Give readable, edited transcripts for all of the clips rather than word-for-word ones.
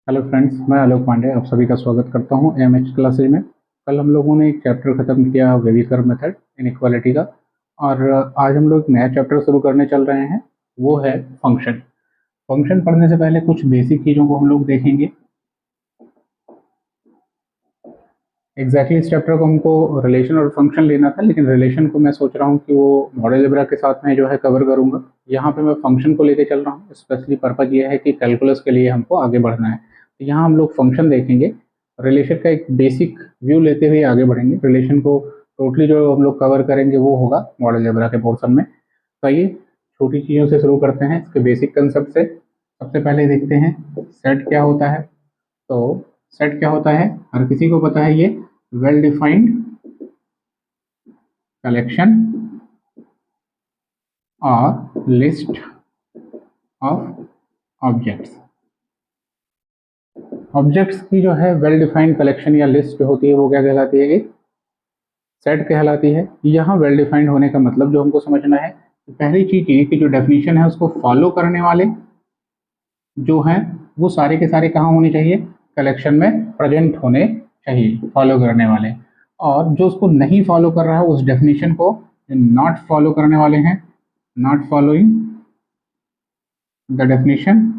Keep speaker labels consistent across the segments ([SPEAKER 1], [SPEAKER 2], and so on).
[SPEAKER 1] Hello friends, मैं आलोक पांडे आप सभी का स्वागत करता हूं एएमएच क्लासेज में। कल हम लोगों ने एक चैप्टर खत्म किया वेविकर मेथड इनइक्वालिटी का, और आज हम लोग एक नया चैप्टर शुरू करने चल रहे हैं। वो है फंक्शन। फंक्शन पढ़ने से पहले कुछ बेसिक चीज़ों को हम लोग देखेंगे। इस चैप्टर को हमको रिलेशन और फंक्शन लेना था, लेकिन रिलेशन को मैं सोच रहा हूँ कि वो मॉडल अलजेब्रा के साथ में जो है कवर करूँगा। यहाँ पे मैं फंक्शन को लेके चल रहा हूँ। स्पेशली पर्पज़ ये है कि कैलकुलस के लिए हमको आगे बढ़ना है, तो यहाँ हम लोग फंक्शन देखेंगे। रिलेशन का एक बेसिक व्यू लेते हुए आगे बढ़ेंगे। रिलेशन को टोटली जो हम लोग कवर करेंगे वो होगा मॉडल अलजेब्रा के पोर्शन में। तो आइए छोटी चीज़ों से शुरू करते हैं, इसके बेसिक कंसेप्ट से। सबसे पहले देखते हैं सेट क्या होता है। तो सेट क्या होता है, हर किसी को पता है। ये वेल डिफाइंड कलेक्शन और लिस्ट ऑफ ऑब्जेक्ट्स। ऑब्जेक्ट्स की जो है वेल डिफाइंड कलेक्शन या लिस्ट जो होती है वो क्या कहलाती है, एक सेट कहलाती है। यहाँ वेल डिफाइंड होने का मतलब जो हमको समझना है, पहली चीज ये कि जो डेफिनेशन है उसको फॉलो करने वाले जो हैं वो सारे के सारे कहाँ होने चाहिए, कलेक्शन में प्रेजेंट होने चाहिए, फॉलो करने वाले। और जो उसको नहीं फॉलो कर रहा है उस डेफिनेशन को, नॉट फॉलो करने वाले हैं, नॉट फॉलोइंग द डेफिनेशन,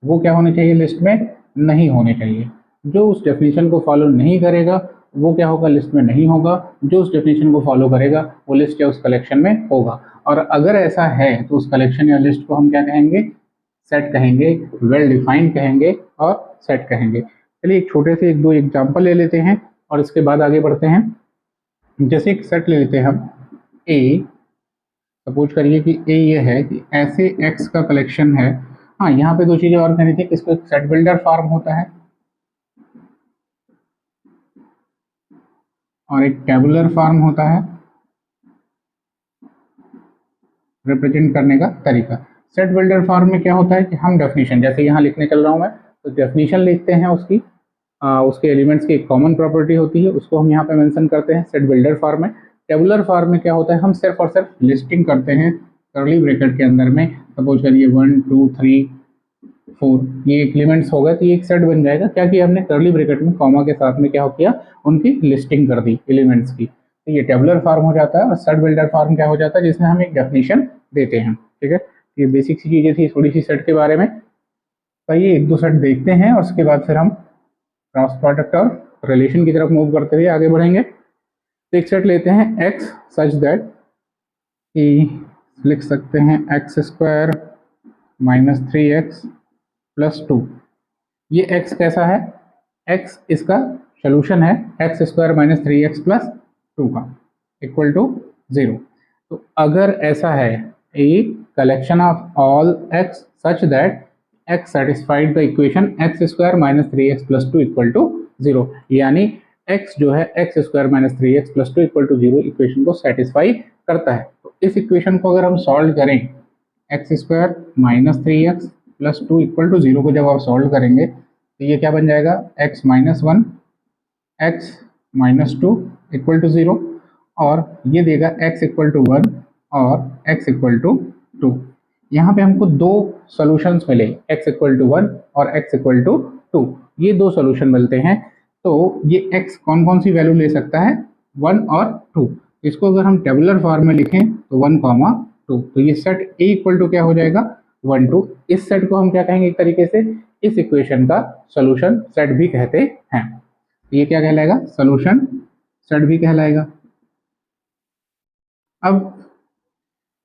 [SPEAKER 1] वो क्या होने चाहिए, लिस्ट में नहीं होने चाहिए। जो उस डेफिनेशन को फॉलो नहीं करेगा वो क्या होगा, लिस्ट में नहीं होगा। जो उस डेफिनेशन को फॉलो करेगा वो लिस्ट या उस कलेक्शन में होगा। और अगर ऐसा है तो उस कलेक्शन या लिस्ट को हम क्या कहेंगे, सेट कहेंगे, वेल डिफाइंड कहेंगे और सेट कहेंगे। चलिए एक छोटे से एक दो एग्जाम्पल ले लेते हैं और इसके बाद आगे बढ़ते हैं। जैसे एक सेट ले लेते हैं हम ए। सपोज करिए कि ए ये है कि ऐसे एक्स का कलेक्शन है। हाँ, यहाँ पे दो चीजें और कहनी थी कि इसको एक सेट बिल्डर फॉर्म होता है और एक टेबुलर फॉर्म होता है रिप्रेजेंट करने का तरीका। सेट बिल्डर फॉर्म में क्या होता है कि हम डेफिनेशन, जैसे यहाँ लिखने चल रहा हूँ मैं, तो डेफिनेशन लिखते हैं उसकी, उसके एलिमेंट्स की एक कॉमन प्रॉपर्टी होती है, उसको हम यहाँ पे मेंशन करते हैं सेट बिल्डर फॉर्म में। टेबुलर फॉर्म में क्या होता है, हम सिर्फ और सिर्फ लिस्टिंग करते हैं कर्ली ब्रैकेट के अंदर में। सपोज करिए 1 2 3 4 ये एलिमेंट्स हो गए तो ये एक सेट बन जाएगा। क्या किया हमने, कर्ली ब्रैकेट में कॉमा के साथ में क्या किया, उनकी लिस्टिंग कर दी एलिमेंट्स की। तो ये टेबुलर फॉर्म हो जाता है। और सेट बिल्डर फॉर्म क्या हो जाता है, जिसमें हम एक डेफिनेशन देते हैं। ठीक है, ये बेसिक सी चीजें थी थोड़ी सी सेट के बारे में। तो ये एक दो सेट देखते हैं और उसके बाद फिर हम क्रॉस प्रोडक्ट और रिलेशन की तरफ मूव करते हुए आगे बढ़ेंगे। तो एक सेट लेते हैं एक्स सच दैट कि लिख सकते हैं x square minus 3x plus 2। ये x कैसा है, x इसका सोल्यूशन है x square minus 3x plus 2 का इक्वल टू 0। तो अगर ऐसा है, a collection of all x such that x satisfied the equation x square minus 3x plus 2 equal to 0, यानी x जो है x square minus 3x plus 2 equal to 0 equation को satisfy करता है। तो इस इक्वेशन को अगर हम सॉल्व करें, X square minus 3x plus 2 equal to 0 को जब आप सॉल्व करेंगे तो ये क्या बन जाएगा, x minus 1 x minus 2 equal to 0, और ये देगा x इक्वल टू 1 और x इक्वल टू 2। यहाँ पे हमको दो सॉल्यूशंस मिले, x इक्वल टू 1 और x इक्वल टू 2। ये दो सॉल्यूशन मिलते हैं। तो ये x कौन कौन सी वैल्यू ले सकता है, 1 और 2। इसको अगर हम टेबुलर फॉर्म में लिखें तो 1 कॉमा 2, तो ये सेट A इक्वल टू क्या हो जाएगा, 1 2। इस सेट को हम क्या कहेंगे, एक तरीके से इस इक्वेशन का सॉल्यूशन सेट भी कहते हैं। ये क्या कहलाएगा, सॉल्यूशन सेट भी कहलाएगा। अब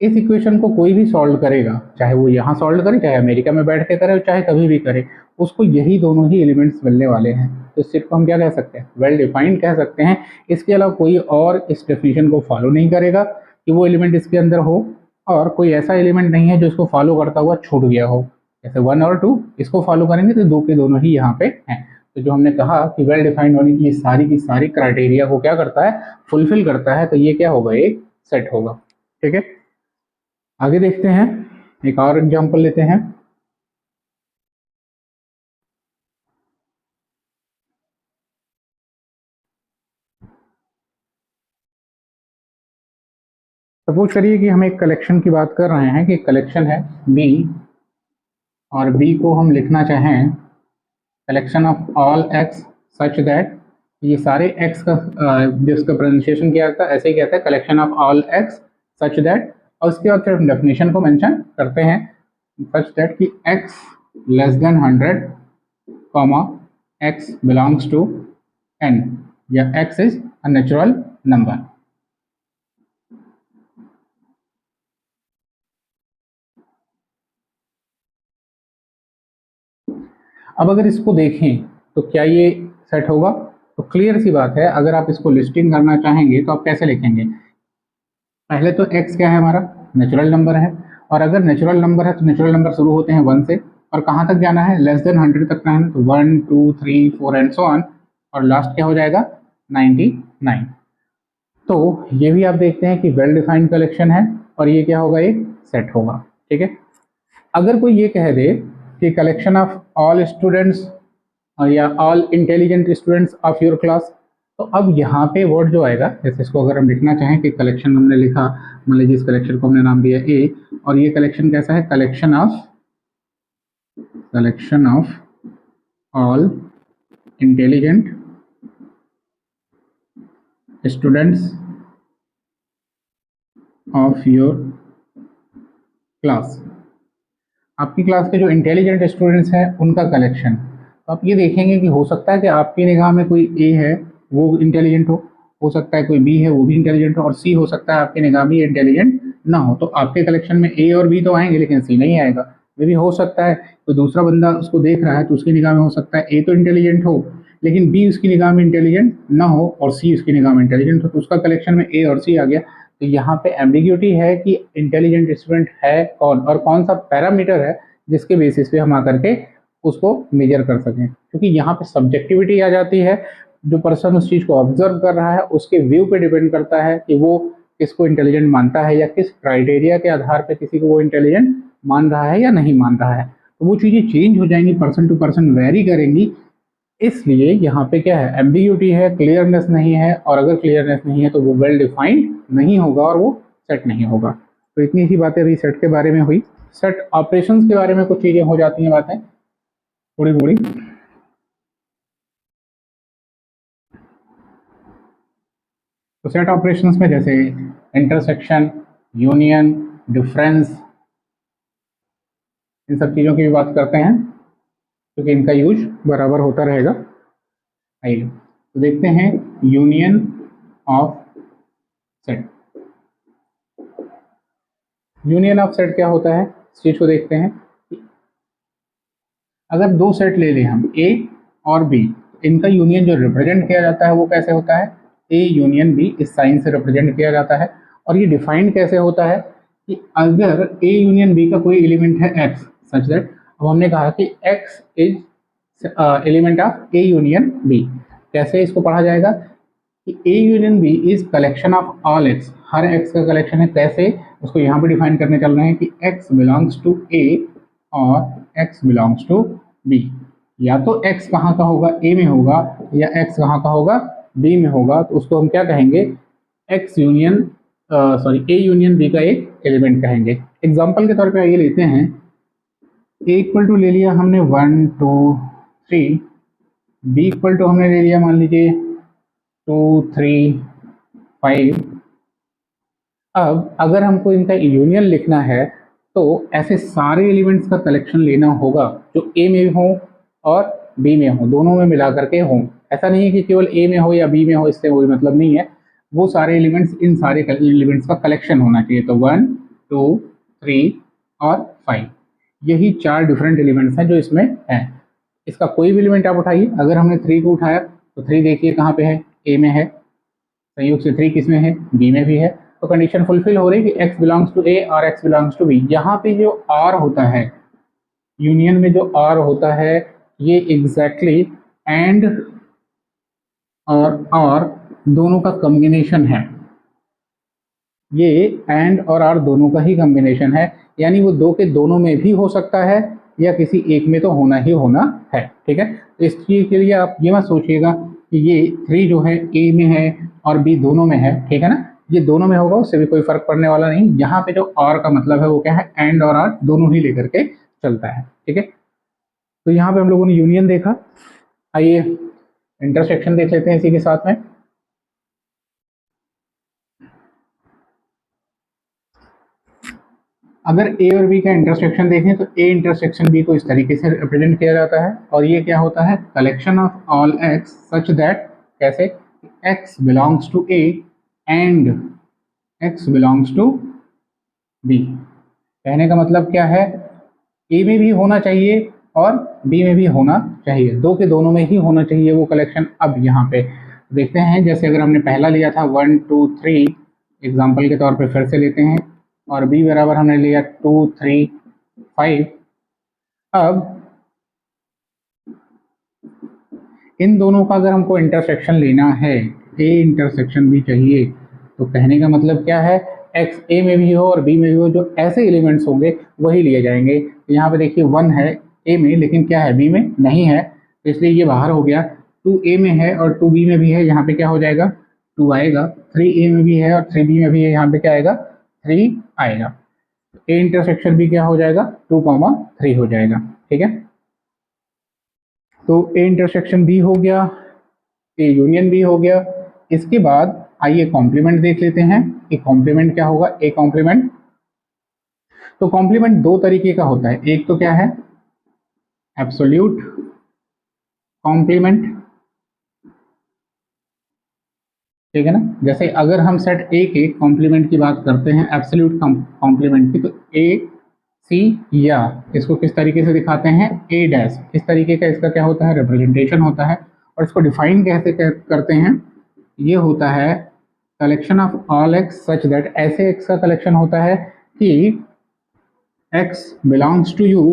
[SPEAKER 1] इस इक्वेशन को कोई भी सॉल्व करेगा, चाहे वो यहाँ सॉल्व करे, चाहे अमेरिका में बैठ के करे, चाहे कभी भी करे, उसको यही दोनों ही एलिमेंट्स मिलने वाले हैं। तो इस सेट को हम क्या कह सकते हैं, वेल डिफाइंड कह सकते हैं। इसके अलावा कोई और इस डेफिनेशन को फॉलो नहीं करेगा कि वो एलिमेंट इसके अंदर हो, और कोई ऐसा एलिमेंट नहीं है जो इसको फॉलो करता हुआ छूट गया हो। जैसे 1 और 2 इसको फॉलो करेंगे तो दो के दोनों ही यहाँ पे हैं। तो जो हमने कहा कि वेल डिफाइंड होने की सारी क्राइटेरिया को क्या करता है, फुलफिल करता है, तो ये क्या होगा, एक सेट होगा। ठीक है, आगे देखते हैं, एक और एग्जांपल लेते हैं। सपोज करिए कि हम एक कलेक्शन की बात कर रहे हैं कि कलेक्शन है बी, और बी को हम लिखना चाहें collection of all x such that, ये सारे एक्स का जिसका प्रोनाउंसिएशन किया था ऐसे ही कहते हैं collection of all x such that, और उसके बाद फिर हम डेफिनेशन को मेंशन करते हैं सच दैट कि x less than 100 comma x belongs to N, या x is a natural number. अब अगर इसको देखें तो क्या ये सेट होगा? तो क्लियर सी बात है, अगर आप इसको लिस्टिंग करना चाहेंगे तो आप कैसे लिखेंगे? पहले तो x क्या है हमारा? नेचुरल नंबर है, और अगर नेचुरल नंबर है तो नेचुरल नंबर शुरू होते हैं 1 से, और कहाँ तक जाना है? लेस देन 100 तक जाना है, तो 1 2 3 4 एंड सो ऑन, और लास्ट क्या हो जाएगा? 99। तो ये भी आप देखते हैं कि वेल डिफाइंड कलेक्शन है, और ये क्या होगा? एक सेट होगा। ठीक है। अगर कोई ये कह दे कि कलेक्शन ऑफ ऑल स्टूडेंट्स या all intelligent students of your class, तो अब यहाँ पे वर्ड जो आएगा, जैसे इसको अगर हम लिखना चाहें कि कलेक्शन हमने लिखा, मान लीजिए इस कलेक्शन को हमने नाम दिया ए, और ये कलेक्शन कैसा है? Collection of all intelligent students of your class, आपकी क्लास के जो इंटेलिजेंट स्टूडेंट्स हैं उनका कलेक्शन। तो आप ये देखेंगे कि हो सकता है कि आपकी निगाह में कोई ए है वो इंटेलिजेंट हो सकता है कोई बी है वो भी इंटेलिजेंट हो, और सी हो सकता है आपकी निगाह में इंटेलिजेंट ना हो। तो आपके कलेक्शन में ए और बी तो आएंगे लेकिन सी नहीं आएगा। मे भी हो सकता है कोई दूसरा बंदा उसको देख रहा है तो उसकी निगाह में हो सकता है ए तो इंटेलिजेंट हो लेकिन बी उसकी निगाह में इंटेलिजेंट ना हो, और सी उसकी निगाह में इंटेलिजेंट हो, तो उसका कलेक्शन में ए और सी आ गया। तो यहाँ पे एम्बिग्यूटी है कि इंटेलिजेंट स्टूडेंट है कौन, और कौन सा पैरामीटर है जिसके बेसिस पे हम आकर के उसको मेजर कर सकें, क्योंकि यहाँ पे सब्जेक्टिविटी आ जाती है। जो पर्सन उस चीज़ को ऑब्जर्व कर रहा है उसके व्यू पे डिपेंड करता है कि वो किसको इंटेलिजेंट मानता है, या किस क्राइटेरिया के आधार पे किसी को वो इंटेलिजेंट मान रहा है या नहीं मान रहा है। तो वो चीज़ें चेंज हो जाएंगी, पर्सन टू पर्सन वेरी करेंगी। इसलिए यहाँ पे क्या है? एम्बिग्यूटी है, क्लियरनेस नहीं है, और अगर क्लियरनेस नहीं है तो वो वेल डिफाइंड नहीं होगा और वो सेट नहीं होगा। तो इतनी सी बातें अभी सेट के बारे में हुई। सेट ऑपरेशंस के बारे में कुछ चीज़ें हो जाती हैं, बातें थोड़ी थोड़ी। तो सेट ऑपरेशंस में जैसे इंटरसेक्शन, यूनियन, डिफरेंस, इन सब चीज़ों की भी बात करते हैं क्योंकि इनका यूज बराबर होता रहेगा। आइए तो देखते हैं union of set. Union of set क्या होता है इस चीज को देखते हैं। अगर दो सेट ले लें हम ए और बी, इनका यूनियन जो रिप्रेजेंट किया जाता है वो कैसे होता है? ए यूनियन बी, इस साइन से रिप्रेजेंट किया जाता है। और ये डिफाइंड कैसे होता है कि अगर ए यूनियन बी का कोई एलिमेंट है एक्स सच दैट, अब हमने कहा कि x is element of A union B. कैसे इसको पढ़ा जाएगा कि A union B is collection of all x, हर एक्स का कलेक्शन है। कैसे? उसको यहाँ पे डिफाइन करने चल रहे हैं कि एक्स बिलोंग्स टू ए और एक्स बिलोंग्स टू बी। या तो एक्स कहाँ का होगा? ए में होगा, या एक्स कहाँ का होगा? बी में होगा। तो उसको हम क्या कहेंगे? X union A union B का एक एलिमेंट कहेंगे। एग्जाम्पल के तौर पे ये लेते हैं, ए इक्वल टू ले लिया हमने 1 2 3, बी इक्वल टू हमने ले लिया मान लीजिए 2 3 5। अब अगर हमको इनका यूनियन लिखना है तो ऐसे सारे एलिमेंट्स का कलेक्शन लेना होगा जो ए में हो और बी में हो, दोनों में मिला करके हो। ऐसा नहीं है कि केवल ए में हो या बी में हो, इससे कोई मतलब नहीं है। वो सारे एलिमेंट्स, इन सारे एलिमेंट्स का कलेक्शन होना चाहिए। तो 1 2 3 और 5, यही 4 डिफरेंट एलिमेंट्स हैं जो इसमें हैं। इसका कोई भी एलिमेंट आप उठाइए। अगर हमने 3 को उठाया तो 3 देखिए कहाँ पे है? ए में है। संयोग से 3 किस में है? बी में भी है। तो कंडीशन फुलफिल हो रही है कि x बिलोंग्स टू ए और x बिलोंग्स टू बी। यहाँ पे जो r होता है, यूनियन में जो r होता है, ये एग्जैक्टली एंड और r दोनों का कॉम्बिनेशन है। ये एंड और r दोनों का ही कॉम्बिनेशन है, यानी वो दो के दोनों में भी हो सकता है या किसी एक में तो होना ही होना है। ठीक है। तो इस चीज के लिए आप ये मत सोचिएगा कि ये 3 जो है ए में है और बी दोनों में है। ठीक है ना? ये दोनों में होगा उससे भी कोई फर्क पड़ने वाला नहीं। यहाँ पे जो और का मतलब है वो क्या है, एंड और आर दोनों ही लेकर के चलता है, ठीक है। तो यहाँ पे हम लोगों ने यूनियन देखा, आइए इंटरसेक्शन देख लेते हैं इसी के साथ में। अगर ए और बी का इंटरसेक्शन देखें तो ए इंटरसेक्शन बी को इस तरीके से रिप्रेजेंट किया जाता है, और ये क्या होता है, collection of all x such that, कैसे, x belongs to A and x belongs to B. कहने का मतलब क्या है, ए में भी होना चाहिए और बी में भी होना चाहिए, दो के दोनों में ही होना चाहिए वो कलेक्शन। अब यहाँ पे देखते हैं, जैसे अगर हमने पहला लिया था 1 2 3, एग्जाम्पल के तौर पे फिर से लेते हैं, और बी बराबर हमने लिया 2 3 5। अब इन दोनों का अगर हमको इंटरसेक्शन लेना है, ए इंटरसेक्शन बी चाहिए, तो कहने का मतलब क्या है, एक्स ए में भी हो और बी में भी हो, जो ऐसे एलिमेंट्स होंगे वही लिए जाएंगे। तो यहाँ पे देखिए 1 है ए में, लेकिन क्या है बी में नहीं है, तो इसलिए ये बाहर हो गया। 2 ए में है और 2 बी में भी है, यहाँ पे क्या हो जाएगा, 2 आएगा। 3 ए में भी है और 3 बी में भी है, यहाँ पे क्या आएगा, 3 आएगा। ए इंटरसेक्शन भी क्या हो जाएगा, 2, 3 हो जाएगा, ठीक है। तो ए इंटरसेक्शन बी हो गया, ए यूनियन बी हो गया। इसके बाद आइए कॉम्प्लीमेंट देख लेते हैं कि कॉम्प्लीमेंट क्या होगा, ए कॉम्प्लीमेंट। तो कॉम्प्लीमेंट दो तरीके का होता है, एक तो क्या है, एब्सोल्यूट कॉम्प्लीमेंट, ठीक है ना। जैसे अगर हम सेट ए के कॉम्प्लीमेंट की बात करते हैं, एब्सोल्यूट कॉम्प्लीमेंट की, तो ए सी, या इसको किस तरीके से दिखाते हैं, ए डैश, इस तरीके का इसका क्या होता है, रिप्रेजेंटेशन होता है। और इसको डिफाइन कैसे करते हैं, ये होता है collection of all x such that, ऐसे एक्स का कलेक्शन होता है कि x belongs to U,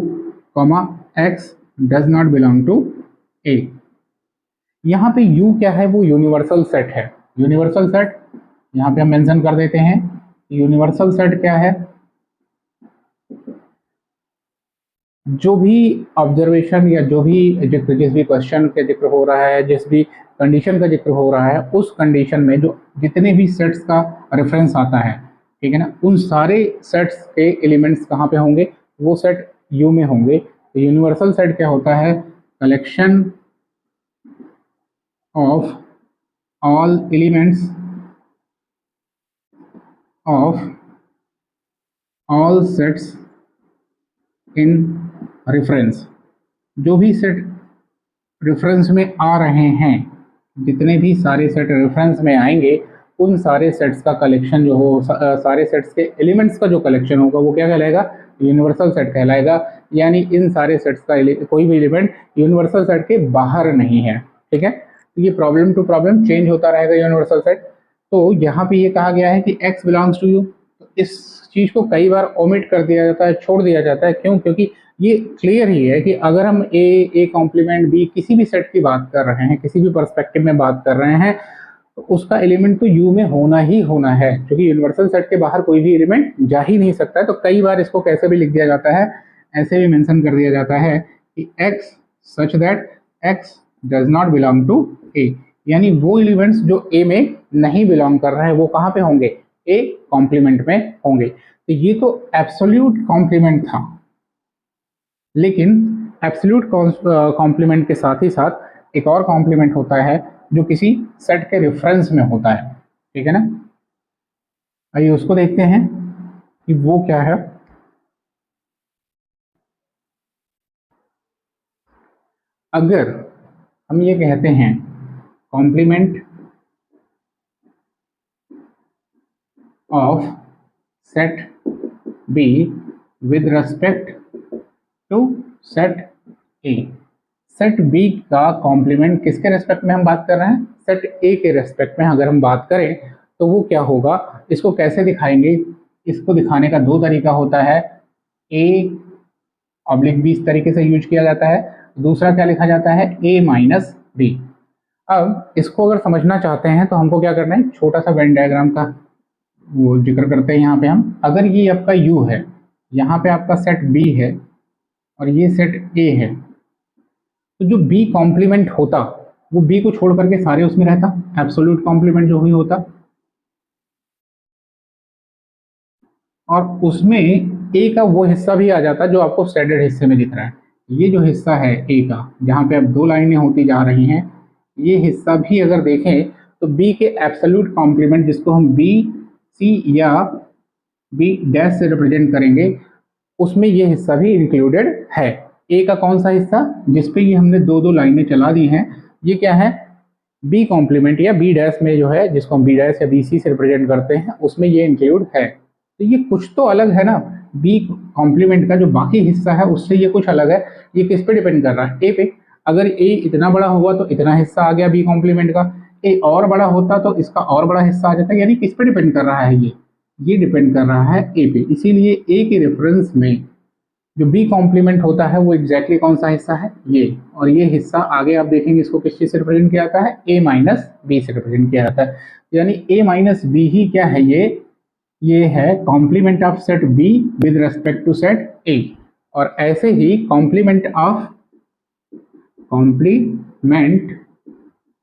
[SPEAKER 1] comma x does not belong to A. यहाँ पे यू क्या है, वो यूनिवर्सल सेट है। यूनिवर्सल सेट यहाँ पे हम मेंशन कर देते हैं। यूनिवर्सल सेट क्या है, जो भी ऑब्जर्वेशन या जो भी जिक्र, जिस भी क्वेश्चन का जिक्र हो रहा है, जिस भी कंडीशन का जिक्र हो रहा है, उस कंडीशन में जो जितने भी सेट्स का रेफरेंस आता है, ठीक है ना, उन सारे सेट्स के एलिमेंट्स कहाँ पे होंगे, वो सेट यू में होंगे। तो यूनिवर्सल सेट क्या होता है, collection of all elements of all sets in reference. जो भी सेट रेफरेंस में आ रहे हैं, जितने भी सारे सेट रेफरेंस में आएंगे, उन सारे सेट्स का कलेक्शन जो हो, सारे सेट्स के एलिमेंट्स का जो कलेक्शन होगा वो क्या कहलाएगा, यूनिवर्सल सेट कहलाएगा। यानी इन सारे सेट्स का कोई भी एलिमेंट यूनिवर्सल सेट के बाहर नहीं है, ठीक है। तो ये प्रॉब्लम टू प्रॉब्लम चेंज होता रहेगा यूनिवर्सल सेट। तो यहाँ पे ये कहा गया है कि एक्स बिलोंग्स टू यू, तो इस चीज को कई बार ओमिट कर दिया जाता है, छोड़ दिया जाता है, क्यों, क्योंकि ये क्लियर ही है कि अगर हम ए कॉम्प्लीमेंट बी किसी भी सेट की बात कर रहे हैं, किसी भी पर्सपेक्टिव में बात कर रहे हैं, तो उसका एलिमेंट तो यू में होना ही होना है, क्योंकि यूनिवर्सल सेट के बाहर कोई भी एलिमेंट जा ही नहीं सकता है। तो कई बार इसको कैसे भी लिख दिया जाता है, ऐसे भी मेंशन कर दिया जाता है कि x such that x does not belong to A, यानी वो एलिमेंट्स जो ए में नहीं बिलोंग कर रहे हैं वो कहाँ पे होंगे, ए कॉम्प्लीमेंट में होंगे। तो ये तो एब्सोल्यूट कॉम्प्लीमेंट था, लेकिन एब्सोल्यूट कॉम्प्लीमेंट के साथ ही साथ एक और कॉम्प्लीमेंट होता है जो किसी सेट के रेफरेंस में होता है, ठीक है ना। आइए उसको देखते हैं कि वो क्या है। अगर हम ये कहते हैं complement of set B with respect to set A, set B का कॉम्प्लीमेंट किसके रेस्पेक्ट में हम बात कर रहे हैं, सेट ए के रेस्पेक्ट में अगर हम बात करें तो वो क्या होगा, इसको कैसे दिखाएंगे। इसको दिखाने का दो तरीका होता है, ए ऑब्लिक बी इस तरीके से यूज किया जाता है, दूसरा क्या लिखा जाता है, ए माइनस बी। अब इसको अगर समझना चाहते हैं तो हमको क्या करना है, छोटा सा वेन डायग्राम का वो जिक्र करते हैं यहाँ पे हम। अगर ये आपका यू है, यहाँ पे आपका सेट बी है और ये सेट ए है, तो जो बी कॉम्प्लीमेंट होता वो बी को छोड़ करके सारे उसमें रहता, एब्सोल्यूट कॉम्प्लीमेंट जो भी होता। और उसमें ए का वो हिस्सा भी आ जाता है जो आपको स्टैंडर्ड हिस्से में दिख रहा है। ये जो हिस्सा है ए का, जहाँ पे अब दो लाइनें होती जा रही हैं, ये हिस्सा भी अगर देखें तो बी के एब्सोल्यूट कॉम्प्लीमेंट, जिसको हम बी सी या बी डैश से रिप्रेजेंट करेंगे, उसमें ये हिस्सा भी इंक्लूडेड है। ए का कौन सा हिस्सा, जिसपे ये हमने दो दो लाइनें चला दी हैं, ये क्या है, बी कॉम्प्लीमेंट या बी डैश में जो है, जिसको हम बी डैश या बी सी से रिप्रेजेंट करते हैं, उसमें ये इंक्लूड है। तो ये कुछ तो अलग है ना, बी कॉम्प्लीमेंट का जो बाकी हिस्सा है उससे ये कुछ अलग है। ये किस पे डिपेंड कर रहा है, ए पे। अगर ए इतना बड़ा हुआ तो इतना हिस्सा आ गया बी कॉम्प्लीमेंट का, ए और बड़ा होता तो इसका और बड़ा हिस्सा आ जाता। यानी किस पे डिपेंड कर रहा है, ये डिपेंड कर रहा है ए पे। इसीलिए ए के रेफरेंस में जो बी कॉम्प्लीमेंट होता है वो एग्जैक्टली कौन सा हिस्सा है, ये। और ये हिस्सा आगे आप देखेंगे इसको किस चीज से रिप्रेजेंट किया जाता है, ए माइनस बी से रिप्रेजेंट किया जाता है। यानी ए माइनस बी ही क्या है, ये है complement of set B with respect to set A. और ऐसे ही complement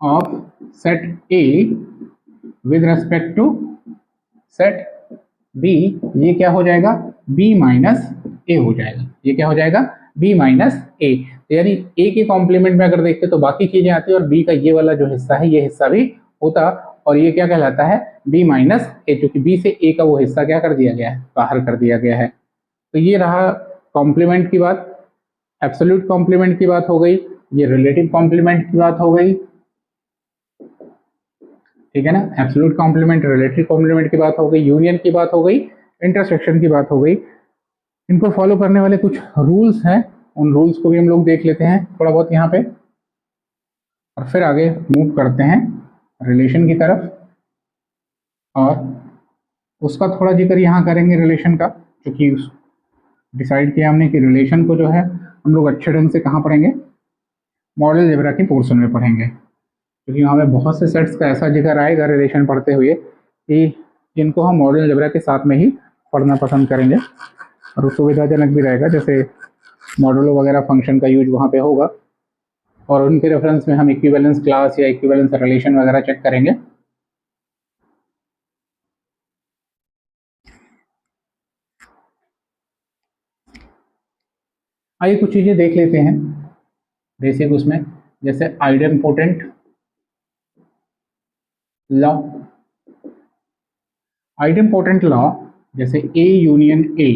[SPEAKER 1] of set A with respect to set B, ये क्या हो जाएगा, बी माइनस ए हो जाएगा। ये क्या हो जाएगा, बी माइनस ए। यानी ए के कॉम्प्लीमेंट में अगर देखते तो बाकी चीजें आती है, और बी का ये वाला जो हिस्सा है ये हिस्सा भी होता, और ये क्या कहलाता है, बी माइनस ए, क्योंकि बी से ए का वो हिस्सा क्या कर दिया गया है, बाहर कर दिया गया है। तो ये रहा कॉम्प्लीमेंट की बात। एब्सोल्यूट कॉम्प्लीमेंट की बात हो गई, ये रिलेटिव कॉम्प्लीमेंट की बात हो गई, ठीक है ना। एब्सोल्यूट कॉम्प्लीमेंट, रिलेटिव कॉम्प्लीमेंट की बात हो गई, यूनियन की बात हो गई, इंटरसेक्शन की बात हो गई। इनको फॉलो करने वाले कुछ रूल्स हैं, उन रूल्स को भी हम लोग देख लेते हैं थोड़ा बहुत यहाँ पे, और फिर आगे मूव करते हैं रिलेशन की तरफ। और उसका थोड़ा जिक्र यहाँ करेंगे रिलेशन का, क्योंकि डिसाइड किया हमने कि रिलेशन को जो है हम लोग अच्छे ढंग से कहाँ पढ़ेंगे, मॉडल अलजेब्रा की पोर्शन में पढ़ेंगे। क्योंकि वहाँ पे बहुत से सेट्स का ऐसा जिक्र आएगा रिलेशन पढ़ते हुए कि जिनको हम मॉडल अलजेब्रा के साथ में ही पढ़ना पसंद करेंगे, और सुविधाजनक भी रहेगा। जैसे मॉडुलो वगैरह फंक्शन का यूज वहाँ पे होगा, और उनके रेफरेंस में हम इक्विवेलेंस क्लास या इक्विवेलेंस रिलेशन वगैरह चेक करेंगे। आइए कुछ चीज़ें देख लेते हैं बेसिक उसमें, जैसे आइडेम्पोटेंट लॉ। आइडेम्पोटेंट लॉ जैसे A union A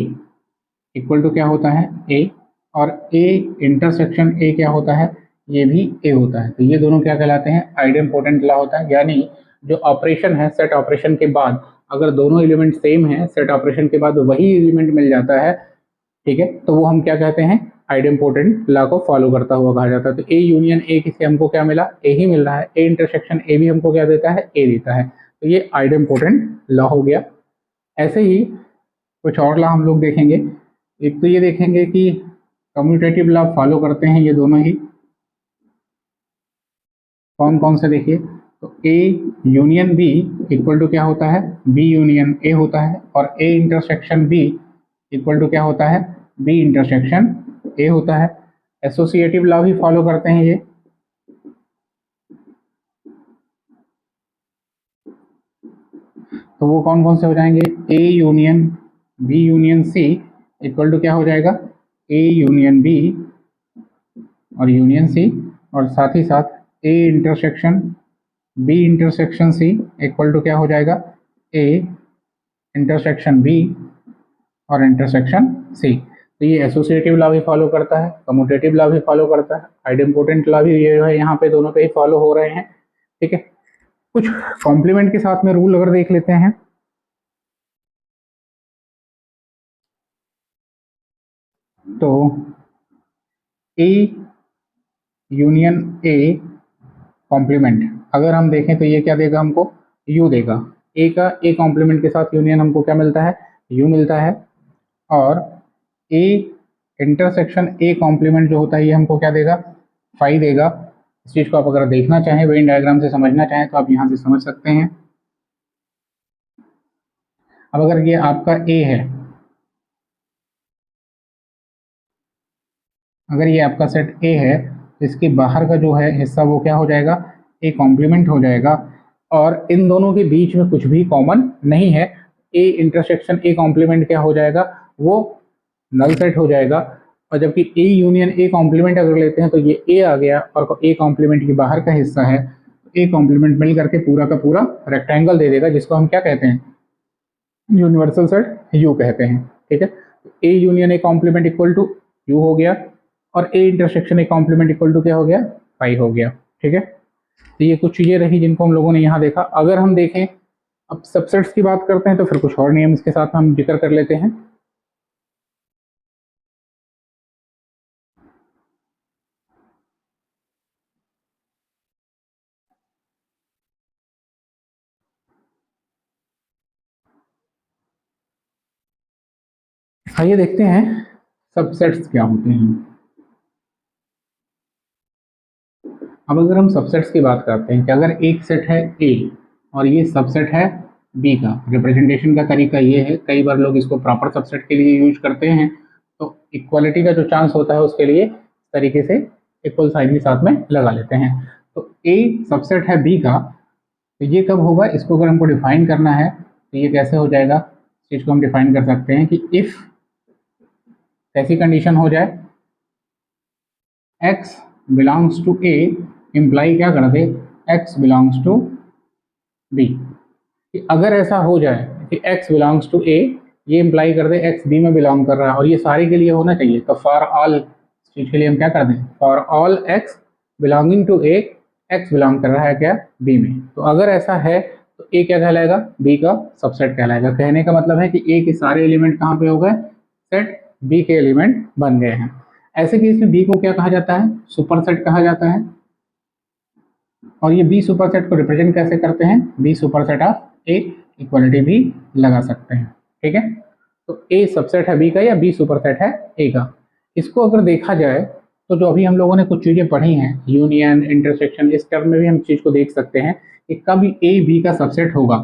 [SPEAKER 1] equal to क्या होता है, ए, और ए इंटरसेक्शन ए क्या होता है, ये भी ए होता है। तो ये दोनों क्या कहलाते हैं, आइडेम्पोटेंट लॉ होता है। यानी जो ऑपरेशन है सेट ऑपरेशन के बाद, अगर दोनों एलिमेंट सेम है, सेट ऑपरेशन के बाद वही एलिमेंट मिल जाता है, ठीक है, तो वो हम क्या कहते हैं, आइडेम्पोटेंट लॉ को फॉलो करता हुआ कहा जाता है। तो ए यूनियन ए से हमको क्या मिला, ए ही मिल रहा है। ए इंटरसेक्शन ए भी हमको क्या देता है, ए देता है। तो ये आइडेम्पोटेंट लॉ हो गया। ऐसे ही कुछ और लॉ हम लोग देखेंगे। एक तो ये देखेंगे कि कम्यूटेटिव लॉ फॉलो करते हैं ये दोनों ही। कौन कौन से, देखिए, तो A union B equal to क्या होता है, बी यूनियन ए होता है, और A intersection B equal to क्या होता है, बी इंटरसेक्शन ए होता है। एसोसिएटिव लॉ भी फॉलो करते हैं ये। तो वो कौन कौन से हो जाएंगे, A union B union C equal to क्या हो जाएगा, ए यूनियन बी और यूनियन सी, और साथ ही साथ A intersection B intersection C equal to क्या हो जाएगा, ए इंटरसेक्शन बी और इंटरसेक्शन सी। तो ये एसोसिएटिव लॉ भी फॉलो करता है, कम्यूटेटिव लॉ भी फॉलो करता है, आइडेम्पोटेंट लॉ भी ये है यहाँ पे दोनों पे ही फॉलो हो रहे हैं, ठीक है। कुछ कॉम्प्लीमेंट के साथ में रूल अगर देख लेते हैं, तो ए यूनियन ए कॉम्प्लीमेंट अगर हम देखें तो ये क्या देगा हमको, यू देगा। ए का ए कॉम्प्लीमेंट के साथ यूनियन हमको क्या मिलता है, यू मिलता है। और ए इंटरसेक्शन ए कॉम्प्लीमेंट जो होता है ये हमको क्या देगा, फाई देगा। इस चीज़ को आप अगर देखना चाहें, वेन डायग्राम से समझना चाहें, तो आप यहाँ से समझ सकते हैं। अब अगर ये आपका ए है, अगर ये आपका सेट ए है, तो इसके बाहर का जो है हिस्सा वो क्या हो जाएगा, ए कॉम्प्लीमेंट हो जाएगा। और इन दोनों के बीच में कुछ भी कॉमन नहीं है, ए इंटरसेक्शन ए कॉम्प्लीमेंट क्या हो जाएगा, वो नल सेट हो जाएगा। और जबकि ए यूनियन ए कॉम्प्लीमेंट अगर लेते हैं तो ये ए आ गया और ए कॉम्प्लीमेंट के बाहर का हिस्सा है, ए कॉम्प्लीमेंट मिल करके पूरा का पूरा रेक्टेंगल दे देगा, जिसको हम क्या कहते हैं, यूनिवर्सल सेट यू कहते हैं। ठीक है, A union A complement equal to U हो गया और A intersection A complement equal to क्या हो गया, पाई हो गया। ठीक है, तो ये कुछ चीजें रही जिनको हम लोगों ने यहाँ देखा। अगर हम देखें अब सबसेट्स की बात करते हैं तो फिर कुछ और नियम इसके साथ हम जिक्र कर लेते हैं। आइए देखते हैं सबसेट्स क्या होते हैं। अब अगर हम सबसेट्स की बात करते हैं कि अगर एक सेट है ए और ये सबसेट है बी का, रिप्रेजेंटेशन का तरीका ये है, कई बार लोग इसको प्रॉपर सबसेट के लिए यूज करते हैं, तो इक्वालिटी का जो चांस होता है उसके लिए इस तरीके से इक्वल साइन भी साथ में लगा लेते हैं। तो ए सबसेट है बी का, तो ये कब होगा, इसको अगर हमको डिफाइन करना है तो ये कैसे हो जाएगा, इस चीज को हम डिफाइन कर सकते हैं कि इफ ऐसी कंडीशन हो जाए x belongs to A, imply क्या कर दे, x बिलोंग्स टू बी। कि अगर ऐसा हो जाए कि x बिलोंग्स टू ए, ये इम्प्लाई कर दे x b में बिलोंग कर रहा है, और ये सारे के लिए होना चाहिए, तो फॉर ऑल चीज के लिए हम क्या कर दें, for all x belonging to A, x belong कर रहा है क्या, b में। तो अगर ऐसा है तो a क्या कहलाएगा, b का सबसेट कहलाएगा। कहने का मतलब है कि a के सारे एलिमेंट कहाँ पे हो गए, सेट b के एलिमेंट बन गए हैं। ऐसे केस में b को क्या कहा जाता है, सुपर सेट कहा जाता है। और ये बी सुपर सेट को रिप्रेजेंट कैसे करते हैं, be super set of A, equality भी लगा सकते हैं। ठीक है, तो ए सबसेट है बी का या बी सुपर सेट है ए का। इसको अगर देखा जाए तो जो अभी हम लोगों ने कुछ चीजें पढ़ी हैं, यूनियन, इंटरसेक्शन, इस टर्म में भी हम चीज को देख सकते हैं कि कब ए बी का सबसेट होगा।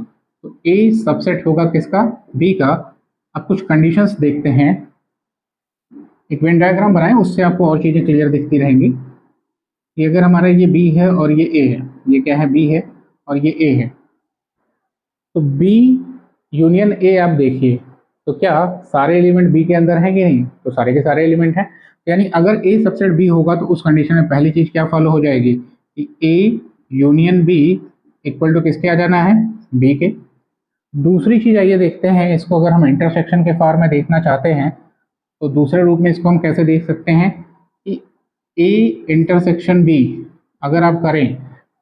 [SPEAKER 1] तो ए सबसेट होगा किसका, बी का। अब कुछ कंडीशंस देखते हैं, एक वेन डायग्राम बनाएं, उससे आपको और चीजें क्लियर दिखती रहेंगी। कि अगर हमारा ये बी है और ये ए है, ये क्या है, बी है और ये ए है, तो बी यूनियन ए आप देखिए, तो क्या सारे एलिमेंट बी के अंदर हैं कि नहीं, तो सारे के सारे एलिमेंट हैं। यानी अगर ए सबसेट बी होगा तो उस कंडीशन में पहली चीज क्या फॉलो हो जाएगी कि A union B equal to किसके आ जाना है, बी के। दूसरी चीज आइए देखते हैं, इसको अगर हम इंटरसेक्शन के फॉर्म में देखना चाहते हैं तो दूसरे रूप में इसको हम कैसे देख सकते हैं कि ए इंटरसेक्शन बी अगर आप करें,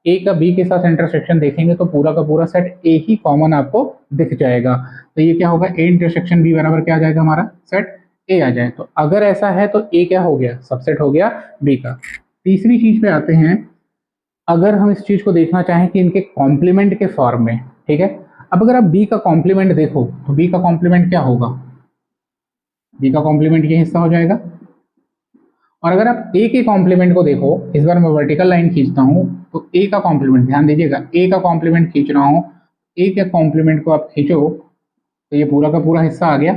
[SPEAKER 1] ए का बी के साथ इंटरसेक्शन देखेंगे तो पूरा का पूरा सेट ए ही कॉमन आपको दिख जाएगा। तो ये क्या होगा, ए इंटरसेक्शन बी बराबर क्या आ जाएगा, हमारा सेट ए आ जाए। तो अगर ऐसा है तो ए क्या हो गया, सबसेट हो गया बी का। तीसरी चीज पे आते हैं, अगर हम इस चीज को देखना चाहें कि इनके कॉम्प्लीमेंट के फॉर्म में, ठीक है, अब अगर आप बी का कॉम्प्लीमेंट देखो तो बी का कॉम्प्लीमेंट क्या होगा, बी का कॉम्प्लीमेंट ये हिस्सा हो जाएगा। और अगर आप ए के कॉम्प्लीमेंट को देखो, इस बार मैं वर्टिकल लाइन खींचता हूं, तो ए का कॉम्प्लीमेंट ध्यान दीजिएगा, ए का कॉम्प्लीमेंट खींच रहा हूं, ए के कॉम्प्लीमेंट को आप खींचो तो ये पूरा का पूरा हिस्सा आ गया।